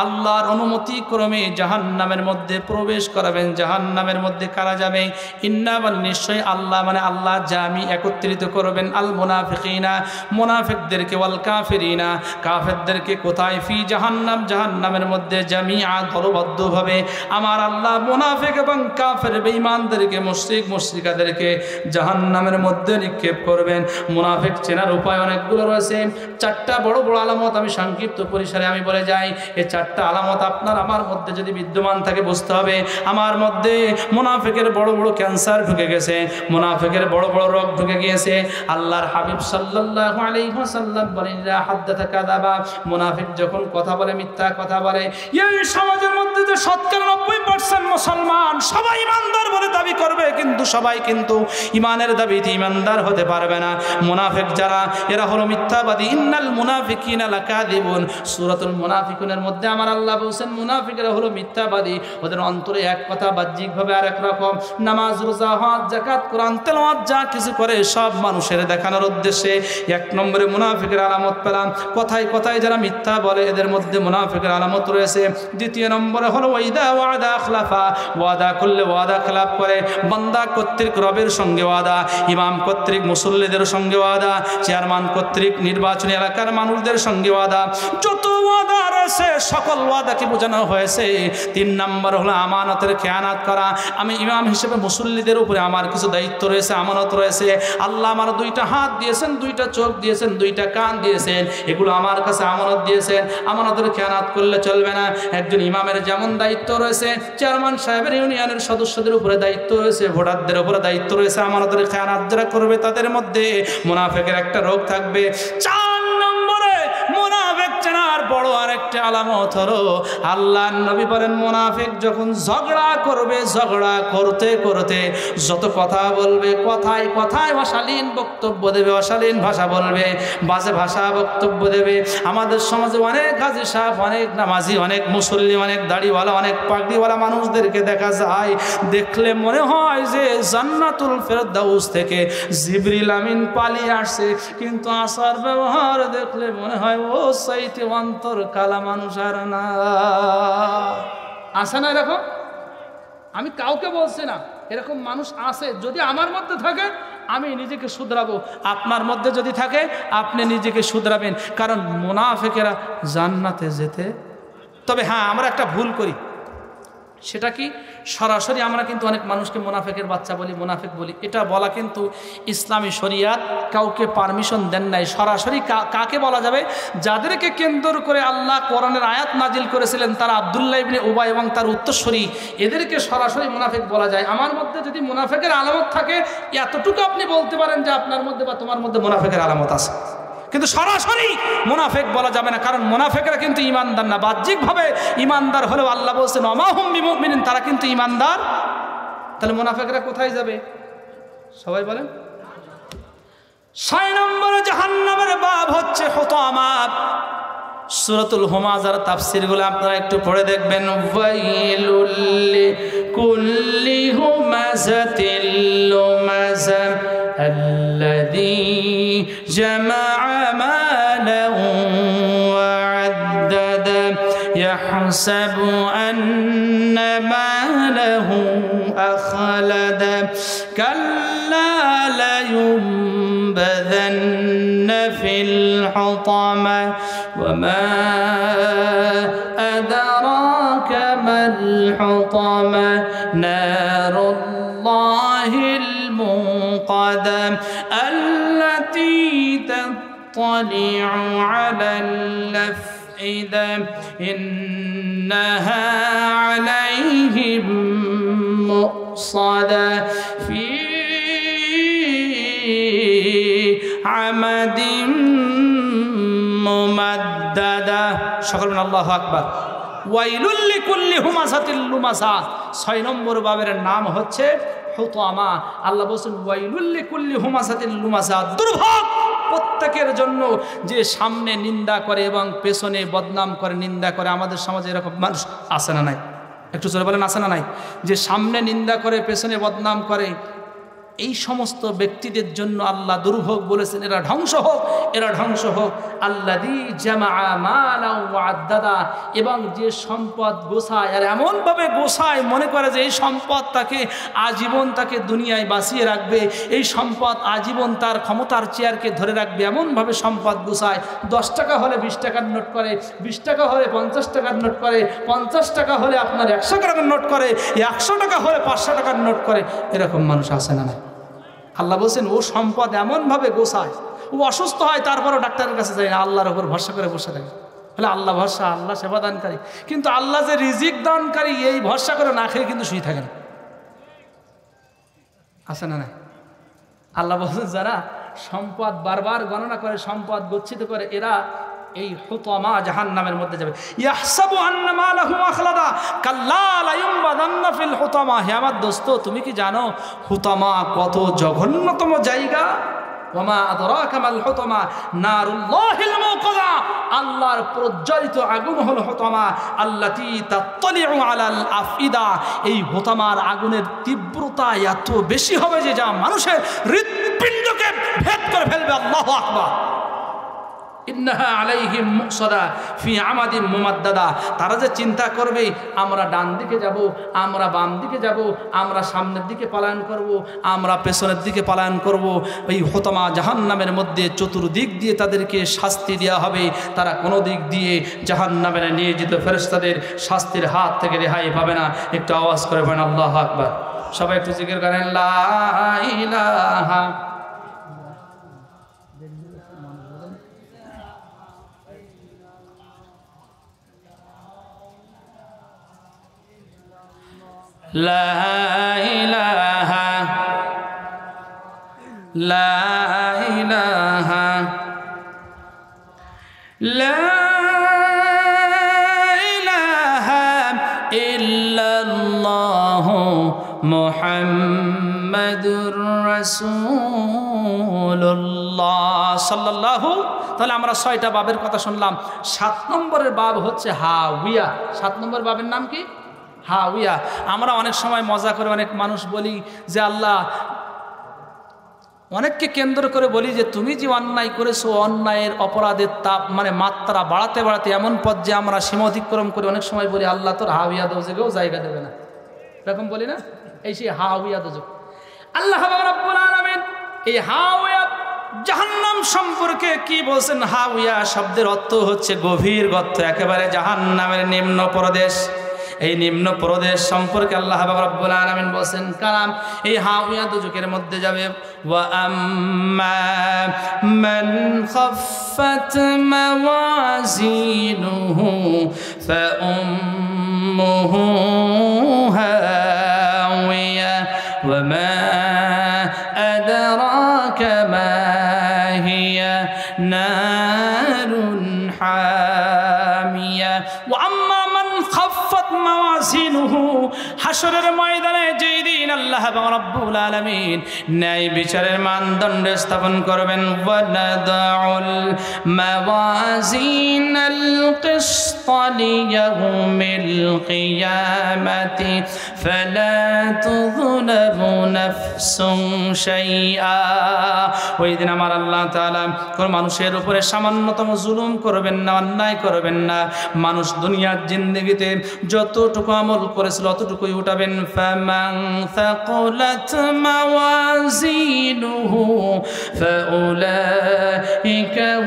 আল্লাহর অনুমতি ক্রমে জাহান্নামের মধ্যে প্রবেশ করাবেন। জাহান্নামের মধ্যে কারা যাবে? ইন্নাবাল, নিশ্চয় আল্লাহ, মানে আল্লাহ জামি, একত্রিত করবেন আল মুনাফিকিনা, মুনাফিকদেরকে, ওয়াল কাফিরিনা, কাফেরদেরকে। কোথায়? ফি জাহান্নাম, জাহান্নামের মধ্যে, জামিআ, দলবদ্ধভাবে। আমার আল্লাহ মুনাফিক এবং কাফের বেঈমানদেরকে, মুশরিক মুশরিকাদেরকে জাহান্নামের মধ্যে নিক্ষেপ করবেন। মুনাফিক চেনার উপায় অনেকগুলো রয়েছে। 4টা বড় বড় আলামত আমি সংক্ষিপ্ত পরিসরে আমি বলে যাই। এই 4টা আলামত আপনার আমার মধ্যে যদি বিদ্যমান থাকে, বুঝতে হবে আমার মধ্যে মুনাফিকের বড় বড় ক্যান্সার ঢুকে গেছে, মুনাফিকের বড় বড় রোগ ঢুকে গিয়েছে। আল্লাহর হাবিব সাল্লাল্লাহু আলাইহি ওয়াসাল্লাম বলেন ইযা হাদাথা কাযাবা, মুনাফিক যখন কথা বলে মিথ্যা কথা বলে। এই সমাজের মধ্যে যে 90% মুসলমান সবাই ইমানদার বলে দাবি করবে, কিন্তু সবাই কিন্তু ইমানের দাবিতে ইমানদার হতে পারবে না। মুনাফিক যারা, এরা হলো মিথ্যাবাদী। ইন্নাল মুনাফিকিনা লাকাযিবুন, সূরাতুল মুনাফিকুনের মধ্যে আমার আল্লাহ বলেন মুনাফিকরা হলো মিথ্যাবাদী। ওদের অন্তরে এক কথা, বাহ্যিকভাবে আরেক রকম। নামাজ, রোজা, হজ, যাকাত, কোরআন তেলাওয়াত যা কিছু করে সব মানুষের দেখানোর উদ্দেশ্যে। 1 নম্বরে মুনাফিকের আলামত পেলাম। কথায় কথায় যারা মিথ্যা বলে, এদের মধ্যে মুনাফিকের আলামত রয়েছে। 2 নম্বরে হলো ওয়াইদা ওয়াদা খলাফা, ওয়াদা করলে ওয়াদা খেলাফ করে। বান্দা কর্তৃক রবের সঙ্গে ওয়াদা, ইমাম কর্তৃক মুসল্লিদের সঙ্গে ওয়াদা, চেয়ারম্যান কর্তৃক নির্বাচনী এলাকার মানুষদের সঙ্গে ওয়াদা, যত ওয়াদা রয়েছে সকল ওয়াদাকে বোঝানো হয়েছে। 3 নম্বর হলো আমানতের খেয়ানত করা। আমি ইমাম হিসেবে মুসল্লিদের উপরে আমার কিছু দায়িত্ব রয়েছে, আমানত রয়েছে। আল্লাহ আমার 2টা হাত দিয়েছেন, 2টা চোখ দিয়েছেন, 2টা কান দিয়েছেন, এগুলো আমার কাছে আমানত দিয়েছেন। আমানতের খেয়ানত করলে চলবে না। একজন ইমামের যেমন দায়িত্ব রয়েছে, চেয়ারম্যান সাহেবের ইউনিয়নের সদস্যদের উপরে দায়িত্ব রয়েছে, ভোটারদের উপরে দায়িত্ব রয়েছে। আমানতের খেয়ানত যারা করবে তাদের মধ্যে মুনাফিকের একটা রোগ থাকবে। 4 নম্বরে মুনাফিক চেনার বড় আরেকটা আরেকটি আলামত হলো আল্লাহর নবী বলেন মুনাফিক যখন ঝগড়া করবে, ঝগড়া করতে করতে যত কথা বলবে, কথায় কথায় অশালীন বক্তব্য দেবে, অশালীন ভাষা বলবে, বাজে ভাষা বক্তব্য দেবে। আমাদের সমাজে অনেক গাজী সাহেব, অনেক নামাজি, অনেক মুসল্লি, অনেক দাড়িওয়ালা, অনেক পাগড়িওয়ালা মানুষদেরকে দেখা যায়, দেখলে মনে হয় যে জান্নাতুল ফেরদাউস থেকে জিবরিল আমিন পালিয়ে আসছে, কিন্তু আসার ব্যবহার দেখলে মনে হয় ও সাইতে অন্তর কালা মানুষ আর না। আসে না এরকম? আমি কাউকে বলছি না, এরকম মানুষ আছে। যদি আমার মধ্যে থাকে আমি নিজেকে শুধরাবো, আপনার মধ্যে যদি থাকে আপনি নিজেকে শুধরাবেন, কারণ মুনাফিকেরা জান্নাতে যেতে। তবে হ্যাঁ, আমরা একটা ভুল করি, সেটা কি সরাসরি আমরা কিন্তু অনেক মানুষকে মুনাফিকের বাচ্চা বলি, মুনাফিক বলি। এটা বলা কিন্তু ইসলামী শরিয়াত কাউকে পারমিশন দেন নাই। সরাসরি কাকে বলা যাবে? যাদেরকে কেন্দ্র করে আল্লাহ কোরআনের আয়াত নাজিল করেছিলেন, তারা আব্দুল্লাহ ইবনে উবাই এবং তার উত্তরসূরি, এদেরকে সরাসরি মুনাফিক বলা যায়। আমার মধ্যে যদি মুনাফিকের আলামত থাকে, এতটুকু আপনি বলতে পারেন যে আপনার মধ্যে বা তোমার মধ্যে মুনাফিকের আলামত আছে, কিন্তু সরাসরি মুনাফিক বলা যাবে না, কারণ মুনাফিকরা কিন্তু ঈমানদার না। বাহ্যিকভাবে ঈমানদার হলেও আল্লাহ বলছেন ওমা হুম বিমুমিনিন, তারা কিন্তু ঈমানদার। তাহলে মুনাফিকরা কোথায় যাবে? সবাই বলেন। 6 নম্বরে জাহান্নামের বাব হচ্ছে হুতামা। সূরাতুল হুমাযার তাফসীরগুলো আপনারা একটু পড়ে দেখবেন। ওয়াইলুল লিকুল্লি হুমাযাতিল লুমাযা الذي جمع مالا وعدده يحسب أن ماله أخلده كلا لينبذن في الحطمة وما أدراك ما الحطمة نار الله الموقدة التي تطلع على الأفئدة إنها عليهم مؤصدة في عمد ممددة شكرا من الله أكبر ওয়াইলুল লিকুল্লি হুমাযাতিল লুমাযা। 6 নম্বর বাবের নাম হচ্ছে হুতামা। আল্লাহ বলেন ওয়াইলুল লিকুল্লি হুমাযাতিল লুমাযা, দুর্ভোগ প্রত্যেকের জন্য যে সামনে নিন্দা করে এবং পেছনে বদনাম করে, নিন্দা করে। আমাদের সমাজে এরকম মানুষ আছে না নাই? একটু জোরে বলেন, আছে না নাই? যে সামনে নিন্দা করে, পেছনে বদনাম করে, এই সমস্ত ব্যক্তিদের জন্য আল্লাহ দুর্ভোগ বলেছেন, এরা ধ্বংস হোক, এরা ধ্বংস হোক। আল্লাযী জামাআ মালান ওয়া আদ্দাদা, এবং যে সম্পদ গোছায় আর এমনভাবে গোছায় মনে করে যে এই সম্পদ তাকে আজীবন, তাকে দুনিয়ায় বাঁচিয়ে রাখবে, এই সম্পদ আজীবন তার ক্ষমতার চেয়ারকে ধরে রাখবে, এমনভাবে সম্পদ গোছায়। 10 টাকা হলে 20 টাকার নোট করে, 20 টাকা হলে 50 টাকার নোট করে, 50 টাকা হলে আপনার 100 টাকার নোট করে, 100 টাকা হলে 500 টাকার নোট করে। এরকম মানুষ আছে না? আল্লাহ বলছেন ও সম্পদ এমনভাবে গোছায়, ও অসুস্থ হয় তারপরও ডাক্তারের কাছে যায় না, আল্লাহর উপর ভরসা করে বসে থাকে। বলে আল্লাহ ভরসা, আল্লাহ সেবা দানকারী, কিন্তু আল্লাহ যে রিজিক দানকারী এই ভরসা করে না খেয়ে কিন্তু শুয়ে থাকেন। আছে না? আল্লাহ বলছেন যারা সম্পদ বারবার গণনা করে, সম্পদ গচ্ছিত করে, এরা এই হুতামা জাহান্নামের মধ্যে যাবে। ইয়াহসাবু আন্না মালাহু আখলাদা কাল্লা লা ইউমবাদান্না ফিল হুতামা। হে আমার দোস্ত, তুমি কি জানো হুতামা কত জঘন্যতম জায়গা? ওমা আদরাকা মাল হুতামা নারুল্লাহিল মুকাদা, আল্লাহর প্রজ্বলিত আগুন হলো হুতামা। আল্লাতী তাত্তালিউ আলাল আফইদা, এই হুতামার আগুনের তীব্রতা এত বেশি হবে যে যা মানুষের হৃৎপিণ্ডকে ভেদ করে ফেলবে। আল্লাহু আকবার। ইন্নাহা আলাইহিম মুকসাদা ফি আমাদিন মুমাদ্দাদা, তারা যে চিন্তা করবে আমরা ডান দিকে যাব, আমরা বাম দিকে যাব, আমরা সামনের দিকে পলায়ন করব, আমরা পেছনের দিকে পলায়ন করব, এই হুতামা জাহান্নামের মধ্যে চতুর্দিক দিয়ে তাদেরকে শাস্তি দেওয়া হবে। তারা কোনো দিক দিয়ে জাহান্নামে নিয়োজিত ফেরেশতাদের শাস্তির হাত থেকে রেহাই পাবে না। একটু আওয়াজ করে বলেন আল্লাহু আকবার। সবাই একটু জিকির করেন লা ইলাহা লা ইলাহা লা ইলাহা লা মুহাম্মাদুর রাসূলুল্লাহ সাল্লাল্লাহু। তাহলে আমরা 6টা বাবের কথা শুনলাম। 7 নম্বরের বাব হচ্ছে হাওিয়া। 7 নম্বর বাবের নাম কি? হাওিয়া। আমরা অনেক সময় মজা করে অনেক মানুষ বলি যে আল্লাহ, অনেককে কেন্দ্র করে বলি যে তুমি যে অন্যায় করেছো, অন্যায়ের অপরাধের তাপ মানে মাত্রা বাড়াতে বাড়াতে এমন পর্যায়ে আমরা সীমা অতিক্রম করে অনেক সময় বলি আল্লাহ তোর হাওিয়া দোজখেও জায়গা দেবে না, এরকম বলি না? এই সেই হাওিয়া দোজখ। আল্লাহ রাব্বুল আলামিন এই হাওিয়া জাহান্নাম সম্পর্কে কি বলছেন? হাওিয়া শব্দের অর্থ হচ্ছে গভীর গর্ত, একেবারে জাহান্নামের নিম্ন প্রদেশ। এই নিম্ন প্রদেশ সম্পর্কে আল্লাহ রাব্বুল আলামিন বলেন কালাম এই হাওিয়া দুজকের মধ্যে যাবে। ওয়া আম্মা মান খাফফাত মাওয়াজিনুহু ফাউম্মুহু হাওিয়া ওয়া মা আদরাকা মা হিয়া নারুন হামিয়া। ওয়া আম্মা মান খাফফাত মাওয়াজিনুহু, হাসরের ময়দানে যেই দিন আল্লাহ রাব্বুল আলামিন ন্যায় বিচারের মানদণ্ড স্থাপন করবেন। ওয়া নাদাউল মাওয়াজিনাল কিসত লিয়াউমিল কিয়ামাতি ফালা তুযলামু নাফসুন শাইআ। ওই দিন আমার আল্লাহ তাআলা কোন মানুষের উপরে সামান্যতম জুলুম করবেন না, অন্যায় করবেন না। মানুষ দুনিয়ার জিন্দেগিতে যতটুকু আমল করেছিল অতটুকুই উঠাবেন। ফামান সাকুলাত মাওয়াজিনুহু ফাউলাইকা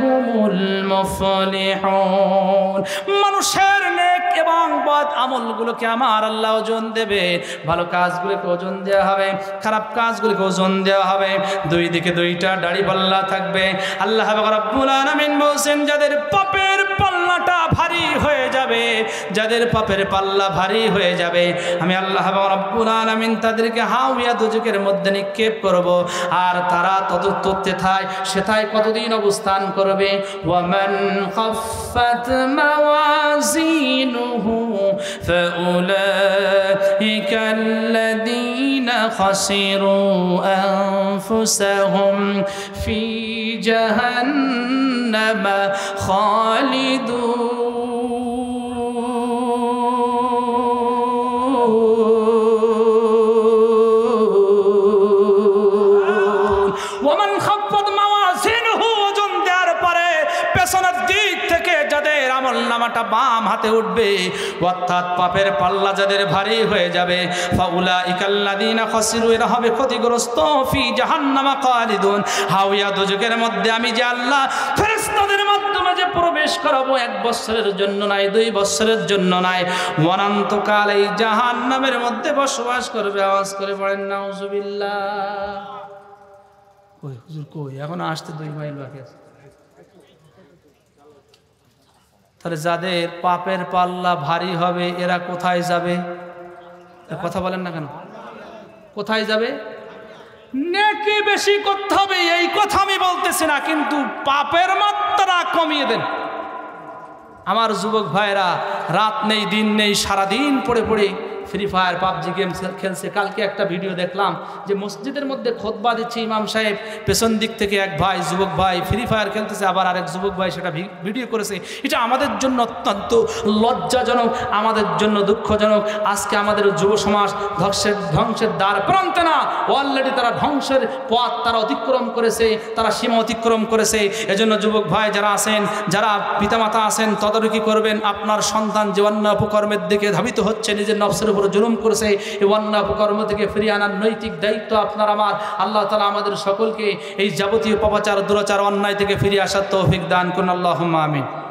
হুমুল মুফলিহুন। মানুষের নেক এবং বদ আমলগুলোকে আমার আল্লাহ ওজন দেবে। ভালো কাজগুলোকে ওজন দেওয়া হবে, খারাপ কাজগুলোকে ওজন দেওয়া হবে। দুই দিকে দুইটা দাড়িপাল্লা থাকবে। আল্লাহ রাব্বুল আলামিন বলেন যাদের পাপের পাল্লাটা ভারী হয়ে যাবে, যাদের পাপের পাল্লা ভারী হয়ে যাবে, আমি আল্লাহ রাব্বুল আলামিন তাদেরকে হাওিয়া দুজকের মধ্যে নিক্ষেপ করব। আর তারা সেথায় কতদিন অবস্থান করবে? ওয়ামান খাফফাত মাওয়াজিনুহু ফাউলাইকা আল্লাযীনা খাসিরু আনফুসাহুম ফি জাহান্নামা খালিদুন। ওয়ামান খাফফাত মাওয়াজিনুহু, ওজন দেওয়ার পরে পেছনের দিক থেকে যাদের আমল নামাটা বাম হাতে উঠবে, অর্থাৎ পাপের পাল্লা যাদের ভারী হয়ে যাবে, ফাউলাইকা আল্লাযীনা খাসিরু, এরা হবে ক্ষতিগ্রস্ত, ফি জাহান্নামা খালিদুন, হাওিয়া দুজকের মধ্যে আমি যে আল্লাহ ফেরেশতাদের মাধ্যমে যে প্রবেশ করাবো 1 বছরের জন্য নাই, 2 বছরের জন্য নাই, অনন্তকাল এই জাহান্নামের মধ্যে বসবাস করবে। আওয়াজ করে পড়েন নাউজুবিল্লাহ। কই হুজুর কই? এখন আসতে 2 মাইল বাকি আছে। তাহলে যাদের পাপের পাল্লা ভারী হবে এরা কোথায় যাবে? কথা বলেন না কেন? কোথায় যাবে? নেকি বেশি করতে হবে এই কথা আমি বলতেছি না, কিন্তু পাপের মাত্রা কমিয়ে দেন। আমার যুবক ভাইরা রাত নেই দিন নেই সারাদিন পড়ে পড়ে ফ্রি ফায়ার পাবজি গেম খেলছে। কালকে একটা ভিডিও দেখলাম যে মসজিদের মধ্যে খুতবা দিচ্ছে ইমাম সাহেব, পেছন দিক থেকে এক ভাই যুবক ভাই ফ্রি ফায়ার খেলতেছে, আবার আরেক যুবক ভাই সেটা ভিডিও করেছে। এটা আমাদের জন্য অত্যন্ত লজ্জাজনক, আমাদের জন্য দুঃখজনক। আজকে আমাদের যুব সমাজ ধ্বংসের দ্বার প্রান্তে না, অলরেডি তারা ধ্বংসের পথ তারা অতিক্রম করেছে, তারা সীমা অতিক্রম করেছে। এজন্য যুবক ভাই যারা আছেন, যারা পিতামাতা আছেন, তদারকি করবেন। আপনার সন্তান যে অন্যায় অপকর্মের দিকে ধাবিত হচ্ছে, নিজের নফসের উপর জুলুম করেছে, এই অন্যায় অপকর্ম থেকে ফিরিয়ে আনার নৈতিক দায়িত্ব আপনার আমার। আল্লাহ তাআলা আমাদের সকলকে এই যাবতীয় পাপাচার দুরাচার অন্যায় থেকে ফিরিয়ে আসার তৌফিক দান করুন। আল্লাহুম্মা আমিন।